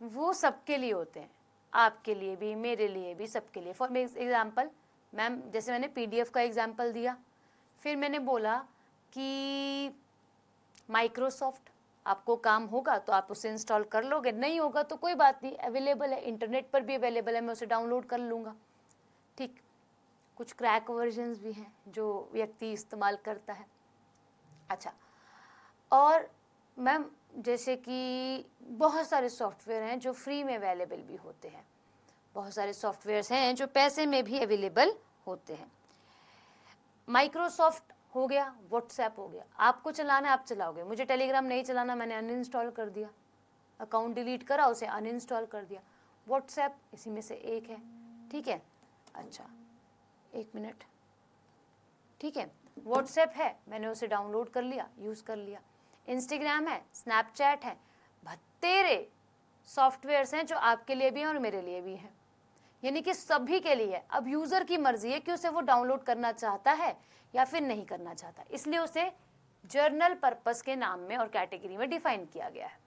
वो सबके लिए होते हैं, आपके लिए भी, मेरे लिए भी, सबके लिए। फॉर एग्जाम्पल मैम, जैसे मैंने पीडीएफ का एग्जाम्पल दिया, फिर मैंने बोला कि माइक्रोसॉफ्ट, आपको काम होगा तो आप उसे इंस्टॉल कर लोगे, नहीं होगा तो कोई बात नहीं, अवेलेबल है, इंटरनेट पर भी अवेलेबल है, मैं उसे डाउनलोड कर लूँगा। ठीक, कुछ क्रैक वर्जन्स भी हैं जो व्यक्ति इस्तेमाल करता है। अच्छा, और मैम जैसे कि बहुत सारे सॉफ्टवेयर हैं जो फ्री में अवेलेबल भी होते हैं, बहुत सारे सॉफ्टवेयर्स हैं जो पैसे में भी अवेलेबल होते हैं। माइक्रोसॉफ्ट हो गया, व्हाट्सएप हो गया, आपको चलाना है आप चलाओगे, मुझे टेलीग्राम नहीं चलाना, मैंने अनइंस्टॉल कर दिया, अकाउंट डिलीट करा, उसे अनइंस्टॉल कर दिया। व्हाट्सएप इसी में से एक है। ठीक है, अच्छा एक मिनट, ठीक है, व्हाट्सएप है, मैंने उसे डाउनलोड कर लिया, यूज़ कर लिया। इंस्टाग्राम है, स्नैपचैट है, बत्तेरे सॉफ्टवेयर्स हैं जो आपके लिए भी हैं और मेरे लिए भी हैं, यानी कि सभी के लिए। अब यूज़र की मर्जी है कि उसे वो डाउनलोड करना चाहता है या फिर नहीं करना चाहता, इसलिए उसे जर्नल पर्पस के नाम में और कैटेगरी में डिफाइन किया गया है।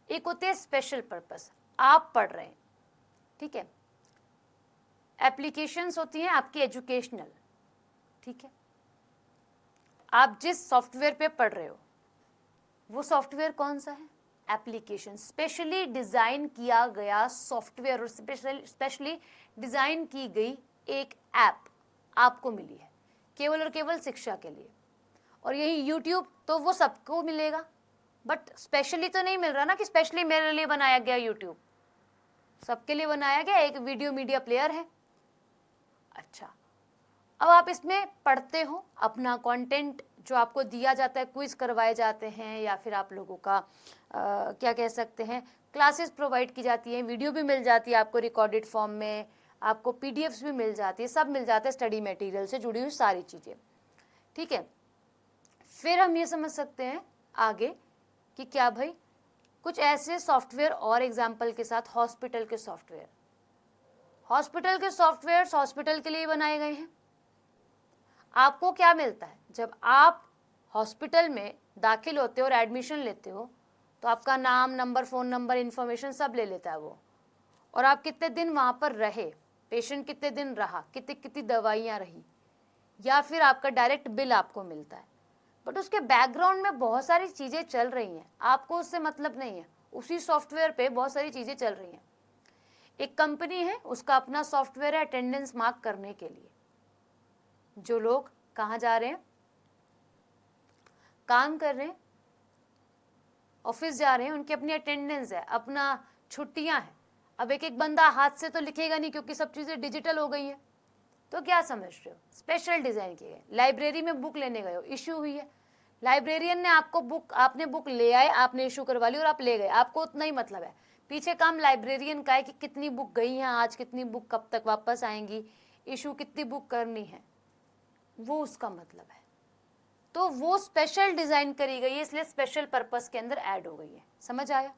एक होते हैं स्पेशल पर्पस, आप पढ़ रहे हैं, ठीक है, एप्लीकेशंस होती हैं आपकी एजुकेशनल, ठीक है, आप जिस सॉफ्टवेयर पे पढ़ रहे हो वो सॉफ्टवेयर कौन सा है? एप्लीकेशन, स्पेशली डिज़ाइन किया गया सॉफ्टवेयर और स्पेशली डिज़ाइन की गई एक ऐप आपको मिली है केवल और केवल शिक्षा के लिए। और यही यूट्यूब तो वो सबको मिलेगा, बट स्पेशली तो नहीं मिल रहा ना कि स्पेशली मेरे लिए बनाया गया यूट्यूब, सबके लिए बनाया गया एक वीडियो मीडिया प्लेयर है। अच्छा, अब आप इसमें पढ़ते हो, अपना कंटेंट जो आपको दिया जाता है, क्विज करवाए जाते हैं या फिर आप लोगों का क्या कह सकते हैं, क्लासेस प्रोवाइड की जाती हैं, वीडियो भी मिल जाती है आपको रिकॉर्डेड फॉर्म में, आपको पीडीएफ्स भी मिल जाती है, सब मिल जाता है, स्टडी मटेरियल से जुड़ी हुई सारी चीज़ें। ठीक है, फिर हम ये समझ सकते हैं आगे कि क्या भाई कुछ ऐसे सॉफ्टवेयर और एग्जाम्पल के साथ, हॉस्पिटल के सॉफ्टवेयर, हॉस्पिटल के सॉफ्टवेयर हॉस्पिटल के लिए बनाए गए हैं। आपको क्या मिलता है जब आप हॉस्पिटल में दाखिल होते हो और एडमिशन लेते हो, तो आपका नाम, नंबर, फ़ोन नंबर, इन्फॉर्मेशन सब ले लेता है वो, और आप कितने दिन वहाँ पर रहे, पेशेंट कितने दिन रहा, कितनी कितनी दवाइयाँ रही, या फिर आपका डायरेक्ट बिल आपको मिलता है। बट उसके बैकग्राउंड में बहुत सारी चीज़ें चल रही हैं, आपको उससे मतलब नहीं है, उसी सॉफ्टवेयर पे बहुत सारी चीज़ें चल रही हैं। एक कंपनी है, उसका अपना सॉफ्टवेयर है अटेंडेंस मार्क करने के लिए, जो लोग कहाँ जा रहे हैं, काम कर रहे हैं, ऑफिस जा रहे हैं, उनकी अपनी अटेंडेंस है, अपना छुट्टियां हैं। अब एक एक बंदा हाथ से तो लिखेगा नहीं क्योंकि सब चीज़ें डिजिटल हो गई हैं, तो क्या समझ रहे हो, स्पेशल डिज़ाइन किए गए। लाइब्रेरी में बुक लेने गए हो, इशू हुई है, लाइब्रेरियन ने आपको बुक, आपने बुक ले आए, आपने इशू करवा ली और आप ले गए, आपको उतना ही मतलब है, पीछे काम लाइब्रेरियन का है कि कितनी बुक गई हैं आज, कितनी बुक कब तक वापस आएंगी, इशू कितनी बुक करनी है, वो उसका मतलब है। तो वो स्पेशल डिजाइन करी गई है, इसलिए स्पेशल पर्पस के अंदर ऐड हो गई है। समझ आया?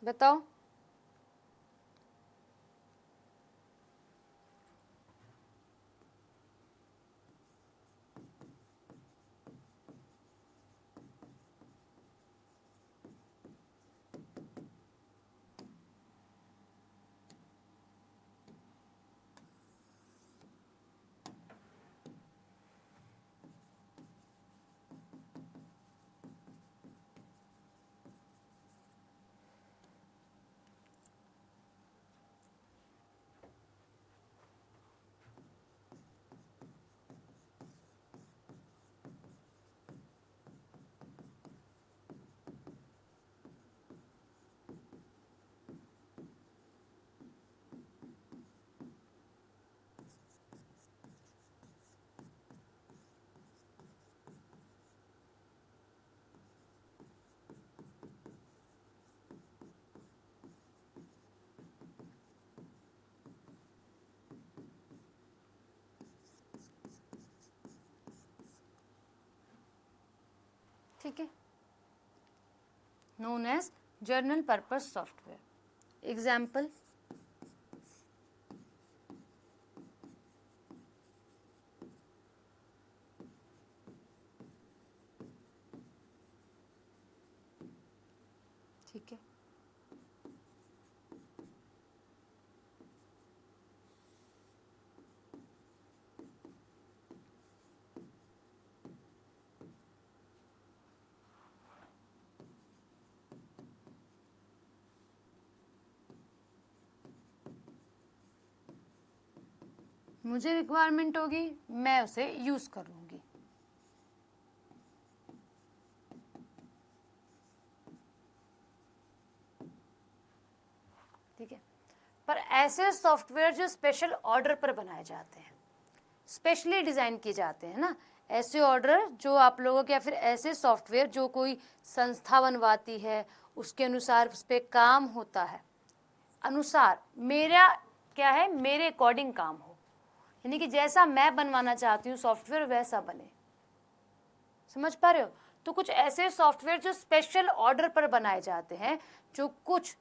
बताओ। ठीक है, known as general purpose software. Example, ठीक है, मुझे रिक्वायरमेंट होगी, मैं उसे यूज कर लूंगी। ठीक है, पर ऐसे सॉफ्टवेयर जो स्पेशल ऑर्डर पर बनाए जाते हैं, स्पेशली डिजाइन किए जाते हैं ना, ऐसे ऑर्डर जो आप लोगों के, या फिर ऐसे सॉफ्टवेयर जो कोई संस्था बनवाती है, उसके अनुसार उस पर काम होता है, अनुसार मेरा क्या है, मेरे अकॉर्डिंग काम हो, यानी कि जैसा मैं बनवाना चाहती हूँ सॉफ्टवेयर वैसा बने। समझ पा रहे हो? तो कुछ ऐसे सॉफ्टवेयर जो स्पेशल ऑर्डर पर बनाए जाते हैं, जो कुछ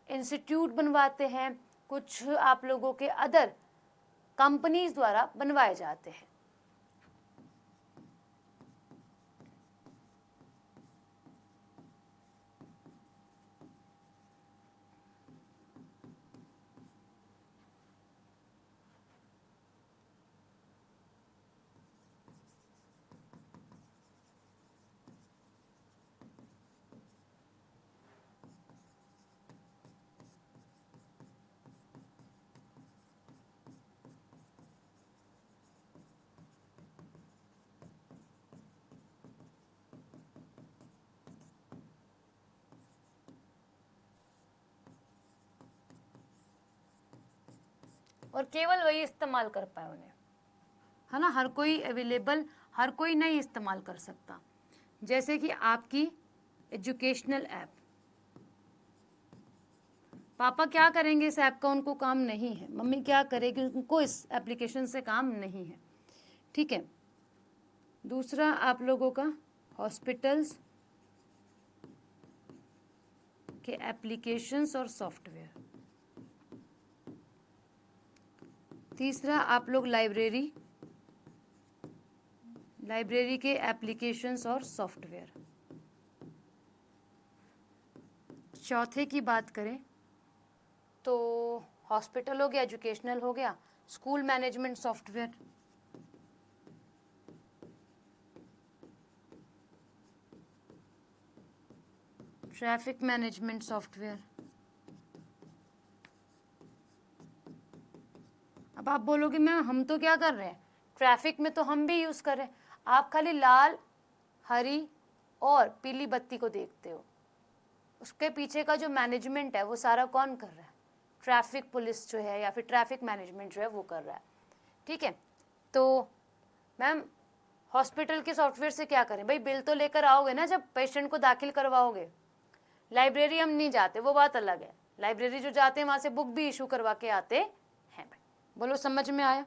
इंस्टीट्यूट बनवाते हैं, कुछ आप लोगों के अदर कंपनीज द्वारा बनवाए जाते हैं। और केवल वही इस्तेमाल कर पाए उन्हें, है ना, हर कोई अवेलेबल, हर कोई नहीं इस्तेमाल कर सकता। जैसे कि आपकी एजुकेशनल ऐप, पापा क्या करेंगे इस ऐप का, उनको काम नहीं है, मम्मी क्या करेगी, उनको इस एप्लीकेशन से काम नहीं है। ठीक है, दूसरा आप लोगों का हॉस्पिटल्स के एप्लीकेशंस और सॉफ्टवेयर। तीसरा आप लोग लाइब्रेरी के एप्लीकेशंस और सॉफ्टवेयर। चौथे की बात करें तो हॉस्पिटल हो गया, एजुकेशनल हो गया, school management software, traffic management software. अब आप बोलोगे मैम हम तो क्या कर रहे हैं, ट्रैफिक में तो हम भी यूज़ कर रहे हैं, आप खाली लाल, हरी और पीली बत्ती को देखते हो, उसके पीछे का जो मैनेजमेंट है वो सारा कौन कर रहा है, ट्रैफिक पुलिस जो है या फिर ट्रैफिक मैनेजमेंट जो है वो कर रहा है। ठीक है, तो मैम हॉस्पिटल के सॉफ्टवेयर से क्या करें, भाई बिल तो लेकर आओगे ना जब पेशेंट को दाखिल करवाओगे। लाइब्रेरी हम नहीं जाते, वो बात अलग है, लाइब्रेरी जो जाते हैं वहाँ से बुक भी इशू करवा के आते हैं। भाई बोलो समझ में आया?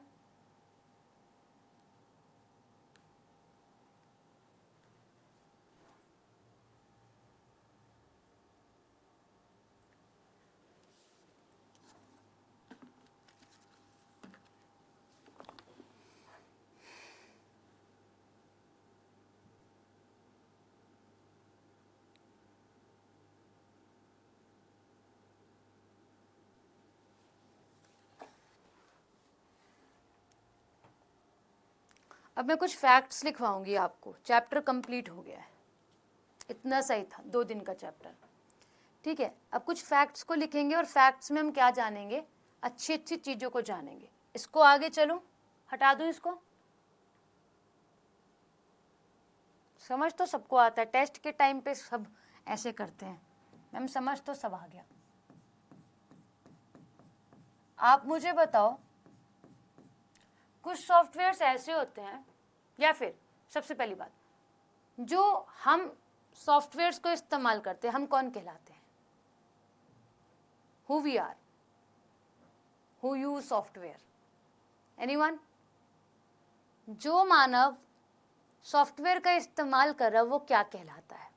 अब मैं कुछ फैक्ट्स लिखवाऊंगी आपको, चैप्टर कंप्लीट हो गया है, इतना सही था, 2 दिन का चैप्टर। ठीक है, अब कुछ फैक्ट्स को लिखेंगे और फैक्ट्स में हम क्या जानेंगे, अच्छी अच्छी चीज़ों को जानेंगे। इसको आगे चलो, हटा दूँ इसको, समझ तो सबको आता है, टेस्ट के टाइम पे सब ऐसे करते हैं, मैम समझ तो सब आ गया। आप मुझे बताओ कुछ सॉफ्टवेयर्स ऐसे होते हैं, या फिर सबसे पहली बात, जो हम सॉफ्टवेयर्स को इस्तेमाल करते हैं हम कौन कहलाते हैं, who we are, who use software, anyone? जो मानव सॉफ्टवेयर का इस्तेमाल कर रहा है वो क्या कहलाता है?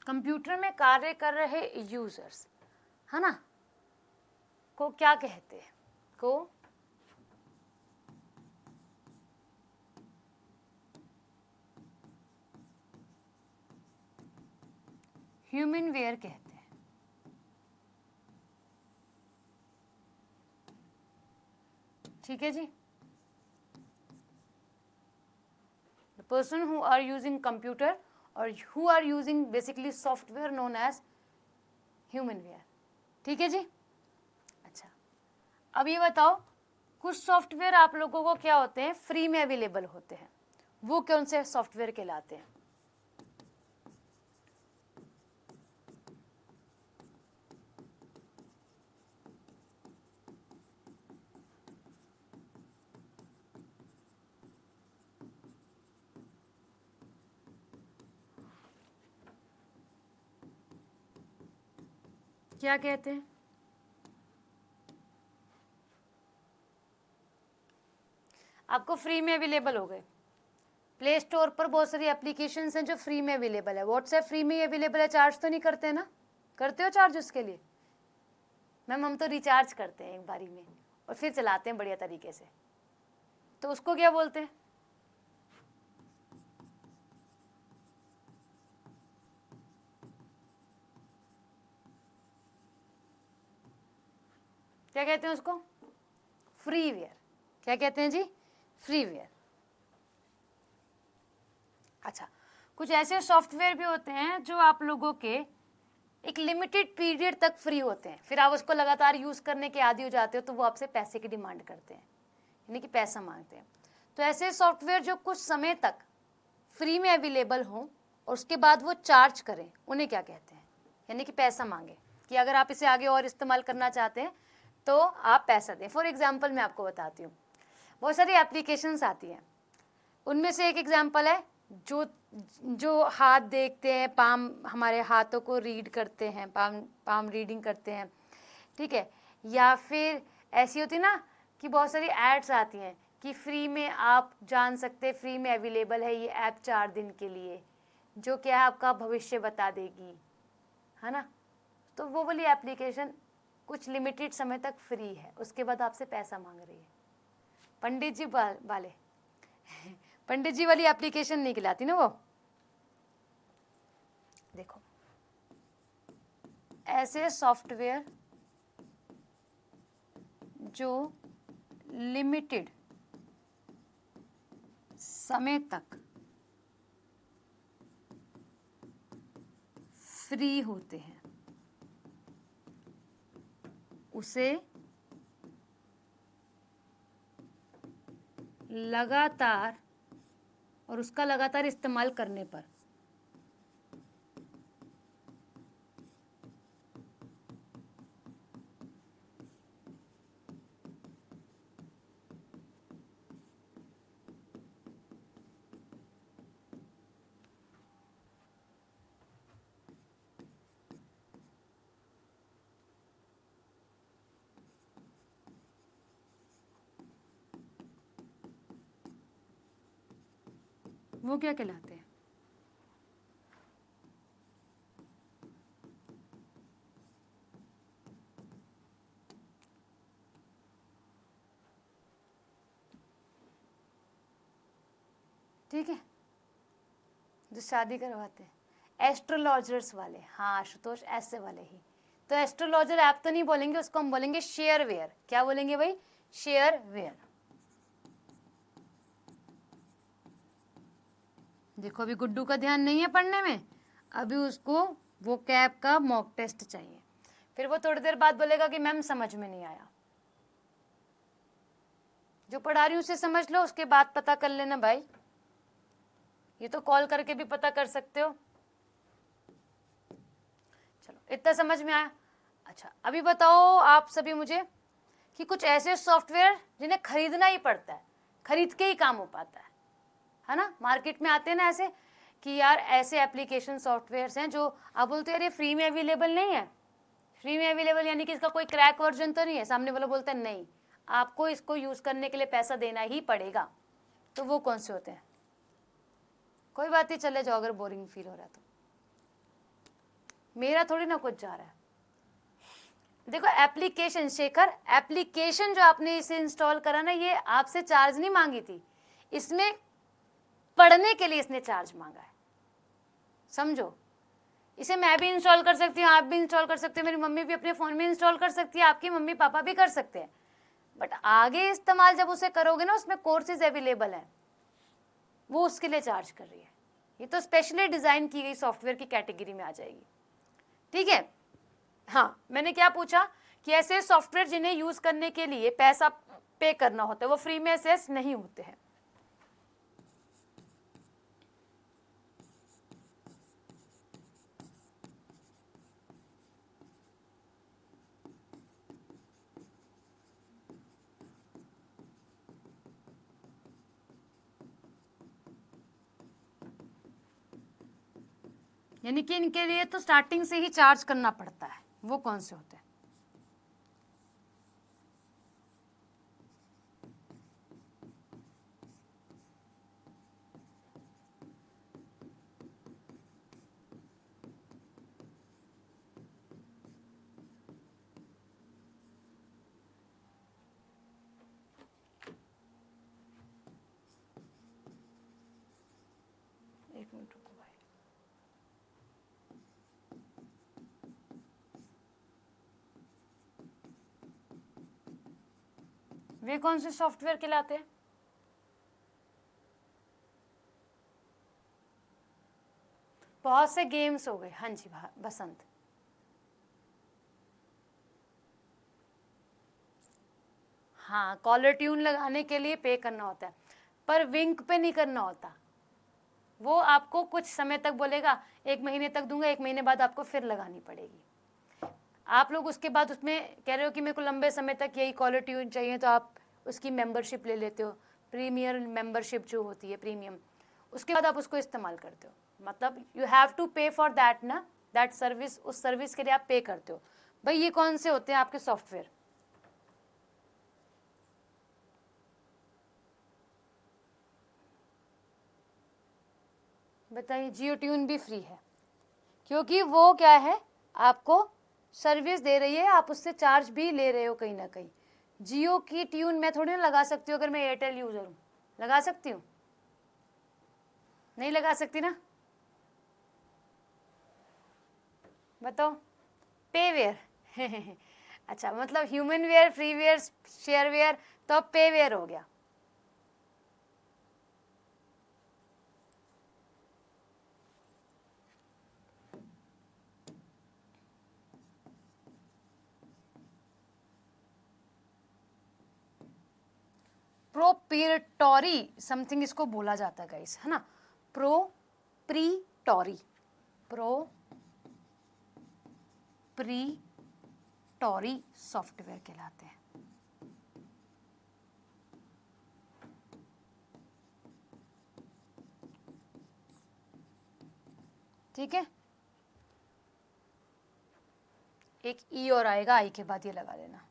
कंप्यूटर में कार्य कर रहे यूजर्स, है ना, को क्या कहते हैं? को ह्यूमन वेयर कहते हैं। ठीक है जी। The person who are using computer और who are using basically software known as human ware. ठीक है जी। अच्छा, अब ये बताओ, कुछ सॉफ्टवेयर आप लोगों को क्या होते हैं, फ्री में अवेलेबल होते हैं, वो कौन से सॉफ्टवेयर कहलाते हैं? क्या कहते हैं? आपको फ्री में अवेलेबल हो गए। प्ले स्टोर पर बहुत सारी एप्लीकेशंस हैं जो फ्री में अवेलेबल है। व्हाट्सएप फ्री में ही अवेलेबल है, चार्ज तो नहीं करते ना? करते हो चार्ज उसके लिए? मैम हम तो रिचार्ज करते हैं एक बारी में और फिर चलाते हैं बढ़िया तरीके से, तो उसको क्या बोलते हैं? क्या कहते हैं उसको? फ्रीवेयर। क्या कहते हैं जी? फ्रीवेयर। अच्छा, कुछ ऐसे सॉफ्टवेयर भी होते हैं जो आप लोगों के एक लिमिटेड पीरियड तक फ्री होते हैं, फिर आप उसको लगातार यूज करने के आदी हो जाते हो तो वो आपसे पैसे की डिमांड करते हैं, यानी कि पैसा मांगते हैं। तो ऐसे सॉफ्टवेयर जो कुछ समय तक फ्री में अवेलेबल हो और उसके बाद वो चार्ज करें, उन्हें क्या कहते हैं? यानी कि पैसा मांगे कि अगर आप इसे आगे और इस्तेमाल करना चाहते हैं तो आप पैसा दें। फॉर एग्जाम्पल मैं आपको बताती हूँ, बहुत सारी एप्लीकेशंस आती हैं, उनमें से एक एग्जाम्पल है जो जो हाथ देखते हैं, पाम, हमारे हाथों को रीड करते हैं, पाम रीडिंग करते हैं। ठीक है, या फिर ऐसी होती ना कि बहुत सारी एड्स आती हैं कि फ्री में आप जान सकते हैं, फ्री में अवेलेबल है ये ऐप 4 दिन के लिए, जो क्या है आपका भविष्य बता देगी, है ना। तो वो वाली एप्लीकेशन कुछ लिमिटेड समय तक फ्री है, उसके बाद आपसे पैसा मांग रही है। पंडित जी वाले पंडित जी वाली एप्लीकेशन नहीं खिलाती ना वो। देखो, ऐसे सॉफ्टवेयर जो लिमिटेड समय तक फ्री होते हैं उसे लगातार और उसका लगातार इस्तेमाल करने पर वो क्या कहलाते हैं? ठीक है, जो शादी करवाते हैं, एस्ट्रोलॉजर्स वाले। हाँ आशुतोष, ऐसे वाले ही। तो एस्ट्रोलॉजर ऐप तो नहीं बोलेंगे उसको, हम बोलेंगे शेयरवेयर। क्या बोलेंगे भाई? शेयरवेयर। देखो अभी गुड्डू का ध्यान नहीं है पढ़ने में, अभी उसको वो कैप का मॉक टेस्ट चाहिए, फिर वो थोड़ी देर बाद बोलेगा कि मैम समझ में नहीं आया। जो पढ़ा रही हूँ उसे समझ लो, उसके बाद पता कर लेना भाई। ये तो कॉल करके भी पता कर सकते हो। चलो इतना समझ में आया। अच्छा अभी बताओ आप सभी मुझे कि कुछ ऐसे सॉफ्टवेयर जिन्हें खरीदना ही पड़ता है, खरीद के ही काम हो पाता है ना। मार्केट में आते हैं ना ऐसे कि यार ऐसे एप्लीकेशन सॉफ्टवेयर्स हैं जो आप बोलते हो यार ये फ्री में अवेलेबल नहीं है। फ्री में अवेलेबल यानी कि इसका कोई क्रैक वर्जन तो नहीं है, सामने वाला बोलता है नहीं आपको इसको यूज करने के लिए पैसा देना ही पड़ेगा। तो वो कौन से होते हैं? कोई बात नहीं, चले जाओ अगर बोरिंग फील हो रहा है तो, मेरा थोड़ी ना कुछ जा रहा है। देखो एप्लीकेशन शेखर, एप्लीकेशन जो आपने इसे इंस्टॉल करा ना, ये आपसे चार्ज नहीं मांगी थी, इसमें पढ़ने के लिए इसने चार्ज मांगा है, समझो। इसे मैं भी इंस्टॉल कर सकती हूँ, आप भी इंस्टॉल कर सकते हो, मेरी मम्मी भी अपने फ़ोन में इंस्टॉल कर सकती है, आपकी मम्मी पापा भी कर सकते हैं। बट आगे इस्तेमाल जब उसे करोगे ना, उसमें कोर्सेज अवेलेबल हैं, वो उसके लिए चार्ज कर रही है। ये तो स्पेशली डिज़ाइन की गई सॉफ्टवेयर की कैटेगरी में आ जाएगी, ठीक है। हाँ मैंने क्या पूछा कि ऐसे सॉफ्टवेयर जिन्हें यूज़ करने के लिए पैसा पे करना होता है वो फ्री में एक्सेस नहीं होते हैं। यानी कि इनके लिए तो स्टार्टिंग से ही चार्ज करना पड़ता है। वो कौन से होते हैं? एक मिनट रुको भाई, वे कौन से सॉफ्टवेयर कहलाते हैं? बहुत से गेम्स हो गए, हाँ जी बसंत। हाँ कॉलर ट्यून लगाने के लिए पे करना होता है, पर विंक पे नहीं करना होता। वो आपको कुछ समय तक बोलेगा, 1 महीने तक दूंगा, 1 महीने बाद आपको फिर लगानी पड़ेगी। आप लोग उसके बाद उसमें कह रहे हो कि मेरे को लंबे समय तक यही कॉलर ट्यून चाहिए, तो आप उसकी मेंबरशिप ले लेते हो, प्रीमियर मेंबरशिप जो होती है प्रीमियम, उसके बाद आप उसको इस्तेमाल करते हो। मतलब यू हैव टू पे फॉर दैट ना, दैट सर्विस, उस सर्विस के लिए आप पे करते हो। भाई ये कौन से होते हैं आपके सॉफ्टवेयर? बताइए। जियो ट्यून भी फ्री है क्योंकि वो क्या है, आपको सर्विस दे रही है, आप उससे चार्ज भी ले रहे हो कहीं ना कहीं। जियो की ट्यून मैं थोड़ी ना लगा सकती हूँ, अगर मैं एयरटेल यूज़र हूँ। लगा सकती हूँ? नहीं लगा सकती ना। बताओ। पे वेयर अच्छा मतलब humanware, freeware, shareware, तो अब पे वेयर हो गया। प्रोप्रीटोरी समथिंग इसको बोला जाता है गाइस, है ना। प्रोप्रीटोरी, प्रोप्रीटोरी सॉफ्टवेयर कहलाते हैं। ठीक है, एक ई और आएगा, आई के बाद ये लगा लेना।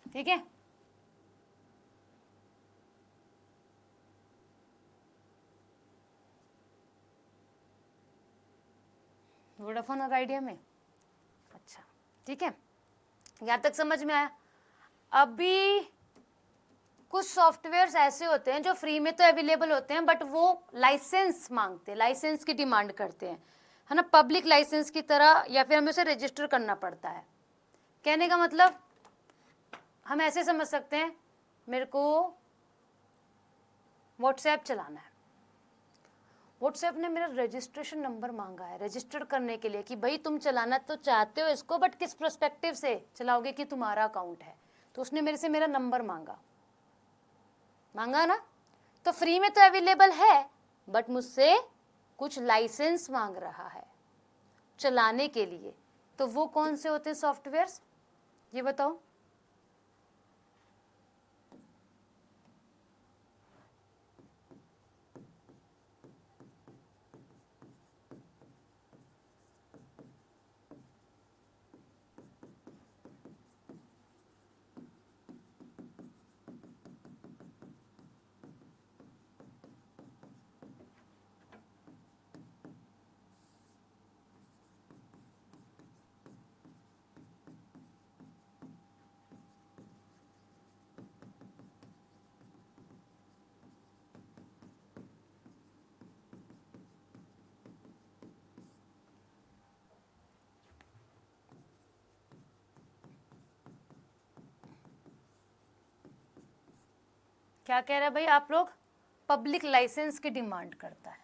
ठीक है, वोडाफोन और आइडिया में। अच्छा ठीक है, यहाँ तक समझ में आया। अभी कुछ सॉफ्टवेयर्स ऐसे होते हैं जो फ्री में तो अवेलेबल होते हैं, बट वो लाइसेंस मांगते हैं, लाइसेंस की डिमांड करते हैं, है ना, पब्लिक लाइसेंस की तरह, या फिर हमें उसे रजिस्टर करना पड़ता है। कहने का मतलब हम ऐसे समझ सकते हैं, मेरे को व्हाट्सएप चलाना है, व्हाट्सएप ने मेरा रजिस्ट्रेशन नंबर मांगा है रजिस्टर करने के लिए कि भाई तुम चलाना तो चाहते हो इसको, बट किस पर्सपेक्टिव से चलाओगे कि तुम्हारा अकाउंट है, तो उसने मेरे से मेरा नंबर मांगा। मांगा ना, तो फ्री में तो अवेलेबल है, बट मुझसे कुछ लाइसेंस मांग रहा है चलाने के लिए। तो वो कौन से होते हैं सॉफ्टवेयर्स, ये बताओ। क्या कह रहे हैं भाई आप लोग, पब्लिक लाइसेंस की डिमांड करता है।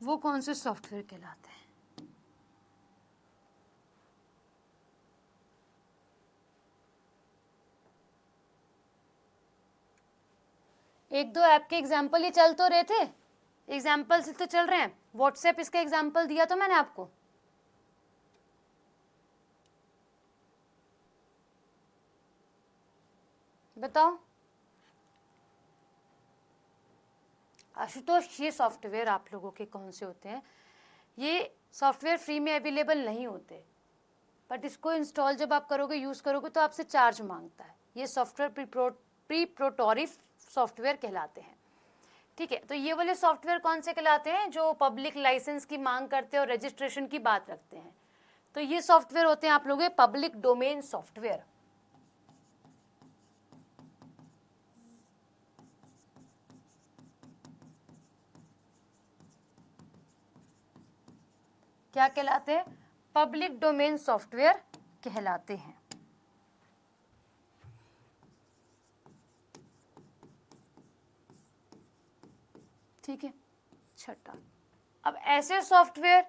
वो कौन से सॉफ्टवेयर कहलाते हैं? एक दो ऐप के एग्जाम्पल ही चल तो रहे थे, एग्जाम्पल से तो चल रहे हैं। व्हाट्सएप इसका एग्जाम्पल दिया तो मैंने आपको, बताओ आशुतोष, ये सॉफ्टवेयर आप लोगों के कौन से होते हैं? ये सॉफ्टवेयर फ्री में अवेलेबल नहीं होते, बट इसको इंस्टॉल जब आप करोगे, यूज़ करोगे, तो आपसे चार्ज मांगता है। ये सॉफ्टवेयर प्रीप्रोटोरी सॉफ्टवेयर कहलाते हैं। ठीक है, तो ये वाले सॉफ्टवेयर कौन से कहलाते हैं? जो पब्लिक लाइसेंस की मांग करते हैं और रजिस्ट्रेशन की बात रखते हैं। तो ये सॉफ्टवेयर होते हैं आप लोगों के पब्लिक डोमेन सॉफ्टवेयर। क्या कहलाते हैं? पब्लिक डोमेन सॉफ्टवेयर कहलाते हैं। ठीक है, छठा, अब ऐसे सॉफ्टवेयर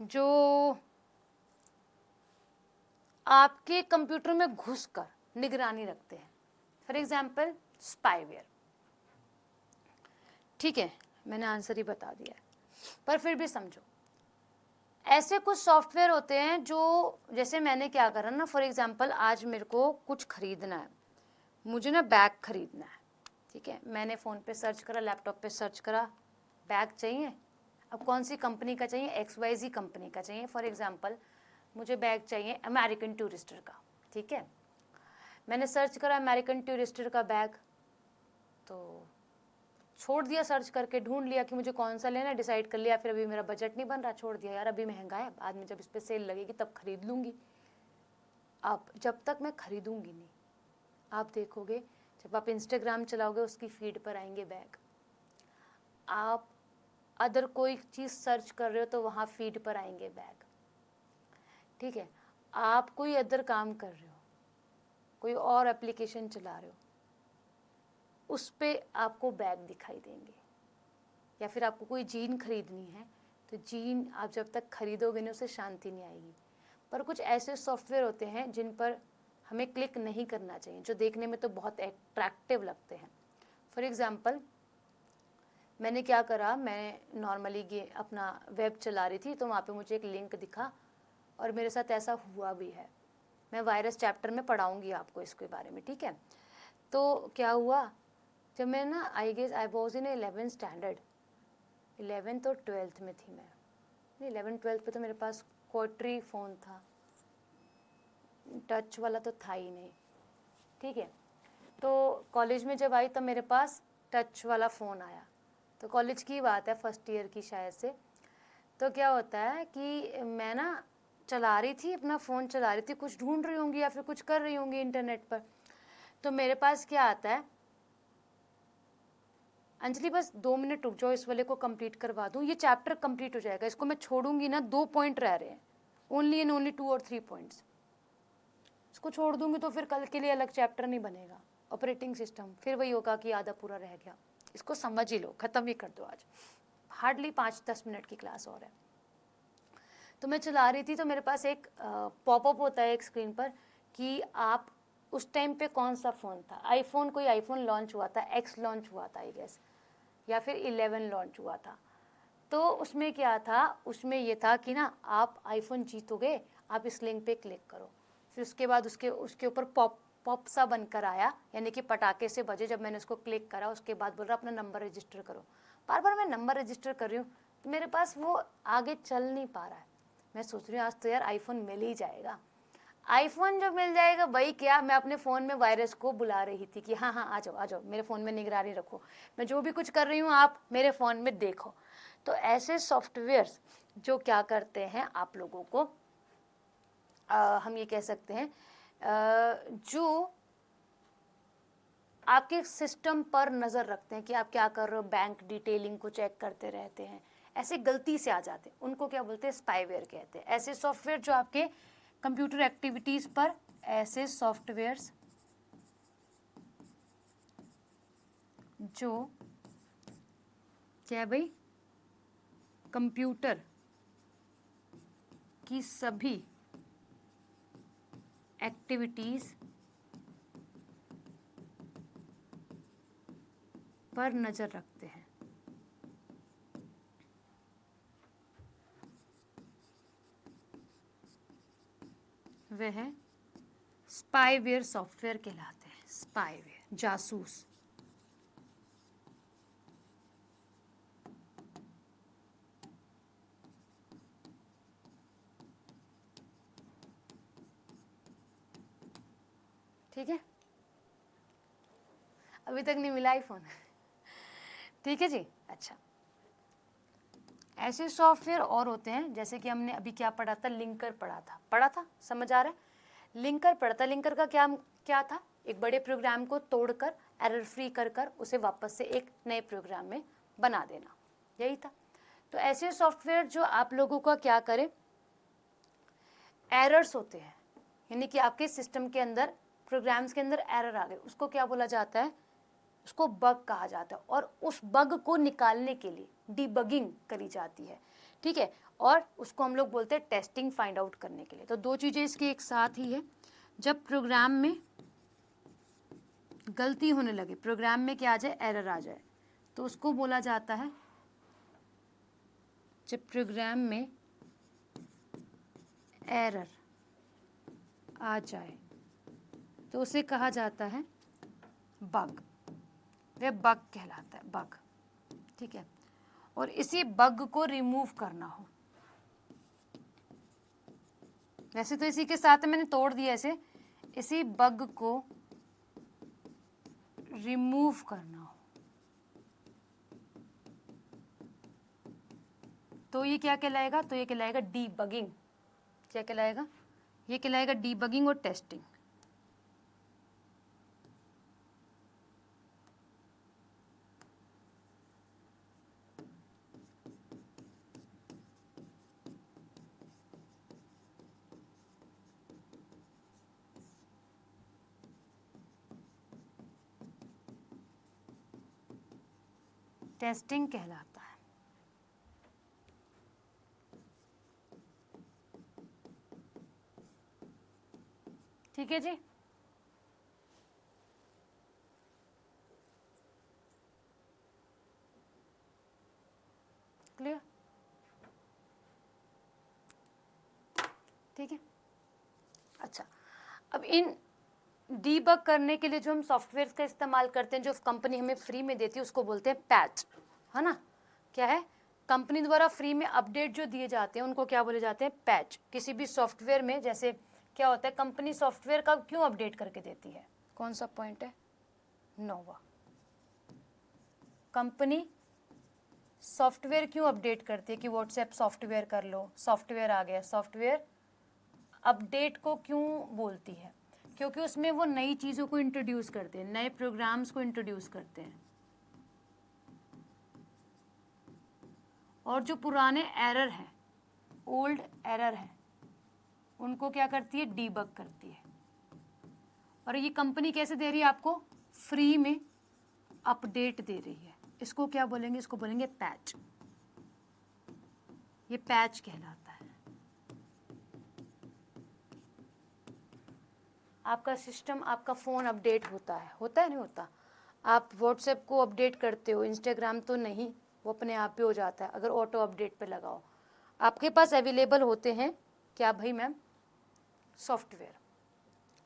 जो आपके कंप्यूटर में घुसकर निगरानी रखते हैं, फॉर एग्जाम्पल स्पाईवेयर। ठीक है, मैंने आंसर ही बता दिया है, पर फिर भी समझो। ऐसे कुछ सॉफ्टवेयर होते हैं जो, जैसे मैंने क्या करा ना, फॉर एग्जाम्पल आज मेरे को कुछ खरीदना है, मुझे ना बैग खरीदना है। ठीक है, मैंने फ़ोन पे सर्च करा, लैपटॉप पे सर्च करा, बैग चाहिए। अब कौन सी कंपनी का चाहिए? XYZ कंपनी का चाहिए। फॉर एग्जांपल मुझे बैग चाहिए अमेरिकन टूरिस्टर का। ठीक है, मैंने सर्च करा अमेरिकन टूरिस्टर का बैग, तो छोड़ दिया, सर्च करके ढूंढ लिया कि मुझे कौन सा लेना है, डिसाइड कर लिया। फिर अभी मेरा बजट नहीं बन रहा, छोड़ दिया, यार अभी महंगा है, बाद में जब इस पर सेल लगेगी तब खरीद लूँगी। अब जब तक मैं खरीदूँगी नहीं, आप देखोगे जब आप इंस्टाग्राम चलाओगे उसकी फीड पर आएंगे बैग, आप अदर कोई चीज़ सर्च कर रहे हो तो वहाँ फीड पर आएंगे बैग। ठीक है, आप कोई अदर काम कर रहे हो, कोई और एप्लीकेशन चला रहे हो, उस पे आपको बैग दिखाई देंगे। या फिर आपको कोई जीन खरीदनी है तो जीन आप जब तक खरीदोगे नहीं उसे शांति नहीं आएगी। पर कुछ ऐसे सॉफ्टवेयर होते हैं जिन पर हमें क्लिक नहीं करना चाहिए, जो देखने में तो बहुत अट्रैक्टिव लगते हैं। फॉर एग्जांपल मैंने क्या करा, मैं नॉर्मली अपना वेब चला रही थी, तो वहाँ पे मुझे एक लिंक दिखा, और मेरे साथ ऐसा हुआ भी है। मैं वायरस चैप्टर में पढ़ाऊँगी आपको इसके बारे में। ठीक है, तो क्या हुआ, जब मैं ना I was in 11th standard, 11th और 12th में थी मैं, नहीं 11th 12th पे तो मेरे पास क्वार्टरी फ़ोन था, टच वाला तो था ही नहीं। ठीक है, तो कॉलेज में जब आई तब मेरे पास टच वाला फ़ोन आया, तो कॉलेज की बात है, फर्स्ट ईयर की शायद से। तो क्या होता है कि मैं ना चला रही थी, अपना फ़ोन चला रही थी, कुछ ढूंढ रही होंगी या फिर कुछ कर रही होंगी इंटरनेट पर, तो मेरे पास क्या आता है, अंजलि बस 2 मिनट रुक जाओ, इस वाले को कंप्लीट करवा दूँ, ये चैप्टर कंप्लीट हो जाएगा, इसको मैं छोड़ूंगी ना, 2 पॉइंट रह रहे हैं, ओनली एंड ओनली 2 और 3 पॉइंट्स, इसको छोड़ दूंगी तो फिर कल के लिए अलग चैप्टर नहीं बनेगा, ऑपरेटिंग सिस्टम, फिर वही होगा कि आधा पूरा रह गया। इसको समझ ही लो, ख़त्म ही कर दो आज, हार्डली 5-10 मिनट की क्लास और है। तो मैं चला रही थी तो मेरे पास एक पॉपअप होता है एक स्क्रीन पर कि आप उस टाइम पे कौन सा फ़ोन था, आईफोन, कोई आईफोन लॉन्च हुआ था, एक्स लॉन्च हुआ था आई गेस, या फिर 11 लॉन्च हुआ था। तो उसमें क्या था, उसमें ये था कि ना आप आईफोन जीतोगे, आप इस लिंक पे क्लिक करो। फिर उसके बाद उसके ऊपर पॉप सा बनकर आया, यानी कि पटाखे से बजे। जब मैंने उसको क्लिक करा उसके बाद बोल रहा अपना नंबर रजिस्टर करो। बार बार मैं नंबर रजिस्टर कर रही हूँ तो मेरे पास वो आगे चल नहीं पा रहा है। मैं सोच रही हूँ आज तो यार आईफोन मिल ही जाएगा। आईफोन जो मिल जाएगा भाई, क्या मैं अपने फ़ोन में वायरस को बुला रही थी कि हाँ हाँ आ जाओ आ जाओ, मेरे फ़ोन में निगरानी रखो, मैं जो भी कुछ कर रही हूँ आप मेरे फ़ोन में देखो। तो ऐसे सॉफ्टवेयर्स जो क्या करते हैं आप लोगों को हम ये कह सकते हैं जो आपके सिस्टम पर नज़र रखते हैं कि आप क्या कर रहे हो, बैंक डिटेलिंग को चेक करते रहते हैं, ऐसे गलती से आ जाते हैं, उनको क्या बोलते हैं, स्पाईवेयर कहते हैं। ऐसे सॉफ्टवेयर जो आपके कंप्यूटर एक्टिविटीज़ पर, ऐसे सॉफ्टवेयर्स जो क्या है भाई, कंप्यूटर की सभी एक्टिविटीज़ पर नज़र रखते हैं, वह स्पाईवेयर सॉफ्टवेयर कहलाते हैं। स्पाईवेयर, जासूस। ठीक है, अभी तक नहीं मिला आईफोन। ठीक है जी। अच्छा, ऐसे सॉफ्टवेयर और होते हैं, जैसे कि हमने अभी क्या पढ़ा था, लिंकर पढ़ा था, समझ आ रहा है। लिंकर पढ़ा था। लिंकर का क्या था, एक बड़े प्रोग्राम को तोड़कर, एरर फ्री कर उसे वापस से एक नए प्रोग्राम में बना देना, यही था। तो ऐसे सॉफ्टवेयर जो आप लोगों का क्या करें, एरर्स होते हैं, यानी कि आपके सिस्टम के अंदर, प्रोग्राम्स के अंदर एरर आ गए, उसको क्या बोला जाता है, उसको बग कहा जाता है। और उस बग को निकालने के लिए डीबगिंग करी जाती है, ठीक है। और उसको हम लोग बोलते हैं टेस्टिंग, फाइंड आउट करने के लिए। तो दो चीज़ें इसकी एक साथ ही है। जब प्रोग्राम में गलती होने लगे, प्रोग्राम में क्या आ जाए, एरर आ जाए, तो उसको बोला जाता है, जब प्रोग्राम में एरर आ जाए तो उसे कहा जाता है बग। वह बग कहलाता है, बग, ठीक है। और इसी बग को रिमूव करना हो, वैसे तो इसी के साथ मैंने तोड़ दिया इसे, इसी बग को रिमूव करना हो तो ये क्या कहलाएगा, तो ये कहलाएगा डीबगिंग। क्या कहलाएगा, ये कहलाएगा डीबगिंग और टेस्टिंग। टेस्टिंग कहलाता है। ठीक है जी। क्लियर, ठीक है। अच्छा, अब इन डीबग करने के लिए जो हम सॉफ्टवेयर का इस्तेमाल करते हैं, जो कंपनी हमें फ्री में देती है, उसको बोलते हैं पैच, है ना। क्या है, कंपनी द्वारा फ्री में अपडेट जो दिए जाते हैं उनको क्या बोले जाते हैं, पैच। किसी भी सॉफ्टवेयर में जैसे क्या होता है, कंपनी सॉफ्टवेयर का क्यों अपडेट करके देती है, कौन सा पॉइंट है, नोवा। कंपनी सॉफ्टवेयर क्यों अपडेट करती है कि व्हाट्सएप सॉफ्टवेयर कर लो, सॉफ्टवेयर आ गया, सॉफ्टवेयर अपडेट को क्यों बोलती है, क्योंकि उसमें वो नई चीज़ों को इंट्रोड्यूस करते हैं, नए प्रोग्राम्स को इंट्रोड्यूस करते हैं। और जो पुराने एरर हैं, ओल्ड एरर हैं, उनको क्या करती है, डीबग करती है। और ये कंपनी कैसे दे रही है आपको, फ्री में अपडेट दे रही है। इसको क्या बोलेंगे, इसको बोलेंगे पैच। ये पैच कहलाता है। आपका सिस्टम, आपका फ़ोन अपडेट होता है नहीं होता? आप व्हाट्सएप को अपडेट करते हो, इंस्टाग्राम तो नहीं, वो अपने आप ही हो जाता है अगर ऑटो अपडेट पे लगाओ। आपके पास अवेलेबल होते हैं क्या भाई मैम?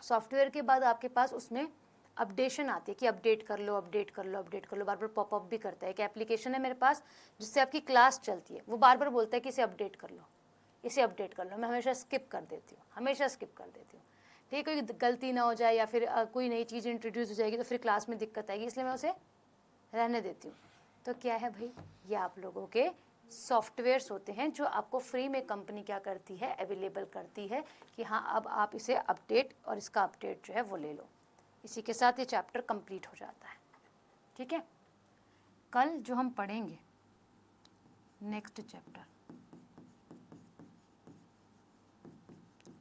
सॉफ्टवेयर के बाद आपके पास उसमें अपडेशन आती है कि अपडेट कर लो, अपडेट कर लो, अपडेट कर लो, बार बार पॉपअप भी करता है। एक एप्लीकेशन है मेरे पास जिससे आपकी क्लास चलती है, वो बार बार बोलता है कि इसे अपडेट कर लो, इसे अपडेट कर लो। मैं हमेशा स्किप कर देती हूँ, हमेशा स्किप कर देती हूँ। ठीक है, कोई गलती ना हो जाए या फिर कोई नई चीज़ इंट्रोड्यूस हो जाएगी तो फिर क्लास में दिक्कत आएगी, इसलिए मैं उसे रहने देती हूँ। तो क्या है भाई, ये आप लोगों के सॉफ्टवेयर्स होते हैं जो आपको फ्री में कंपनी क्या करती है, अवेलेबल करती है कि हाँ अब आप इसे अपडेट और इसका अपडेट जो है वो ले लो। इसी के साथ ये चैप्टर कंप्लीट हो जाता है। ठीक है, कल जो हम पढ़ेंगे नेक्स्ट चैप्टर,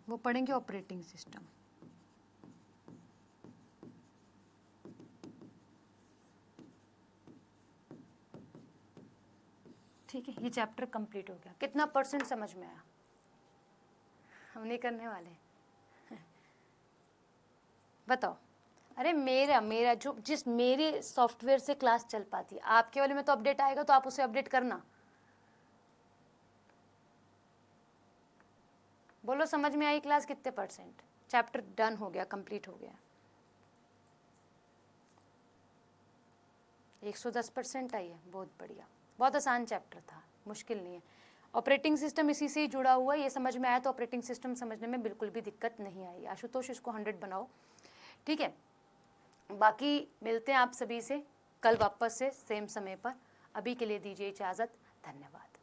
वो पढ़ेंगे ऑपरेटिंग सिस्टम। ठीक है, ये चैप्टर कंप्लीट हो गया। कितना परसेंट समझ में आया? हम नहीं करने वाले बताओ। अरे मेरा जो जिस मेरे सॉफ्टवेयर से क्लास चल पाती है, आपके वाले में तो अपडेट आएगा तो आप उसे अपडेट करना। बोलो समझ में आई क्लास कितने परसेंट? चैप्टर डन हो गया, कंप्लीट हो गया। 110% आई है, बहुत बढ़िया। बहुत आसान चैप्टर था, मुश्किल नहीं है। ऑपरेटिंग सिस्टम इसी से ही जुड़ा हुआ है, ये समझ में आया तो ऑपरेटिंग सिस्टम समझने में बिल्कुल भी दिक्कत नहीं आई। आशुतोष इसको 100 बनाओ। ठीक है, बाकी मिलते हैं आप सभी से कल वापस से सेम समय पर। अभी के लिए दीजिए इजाज़त, धन्यवाद।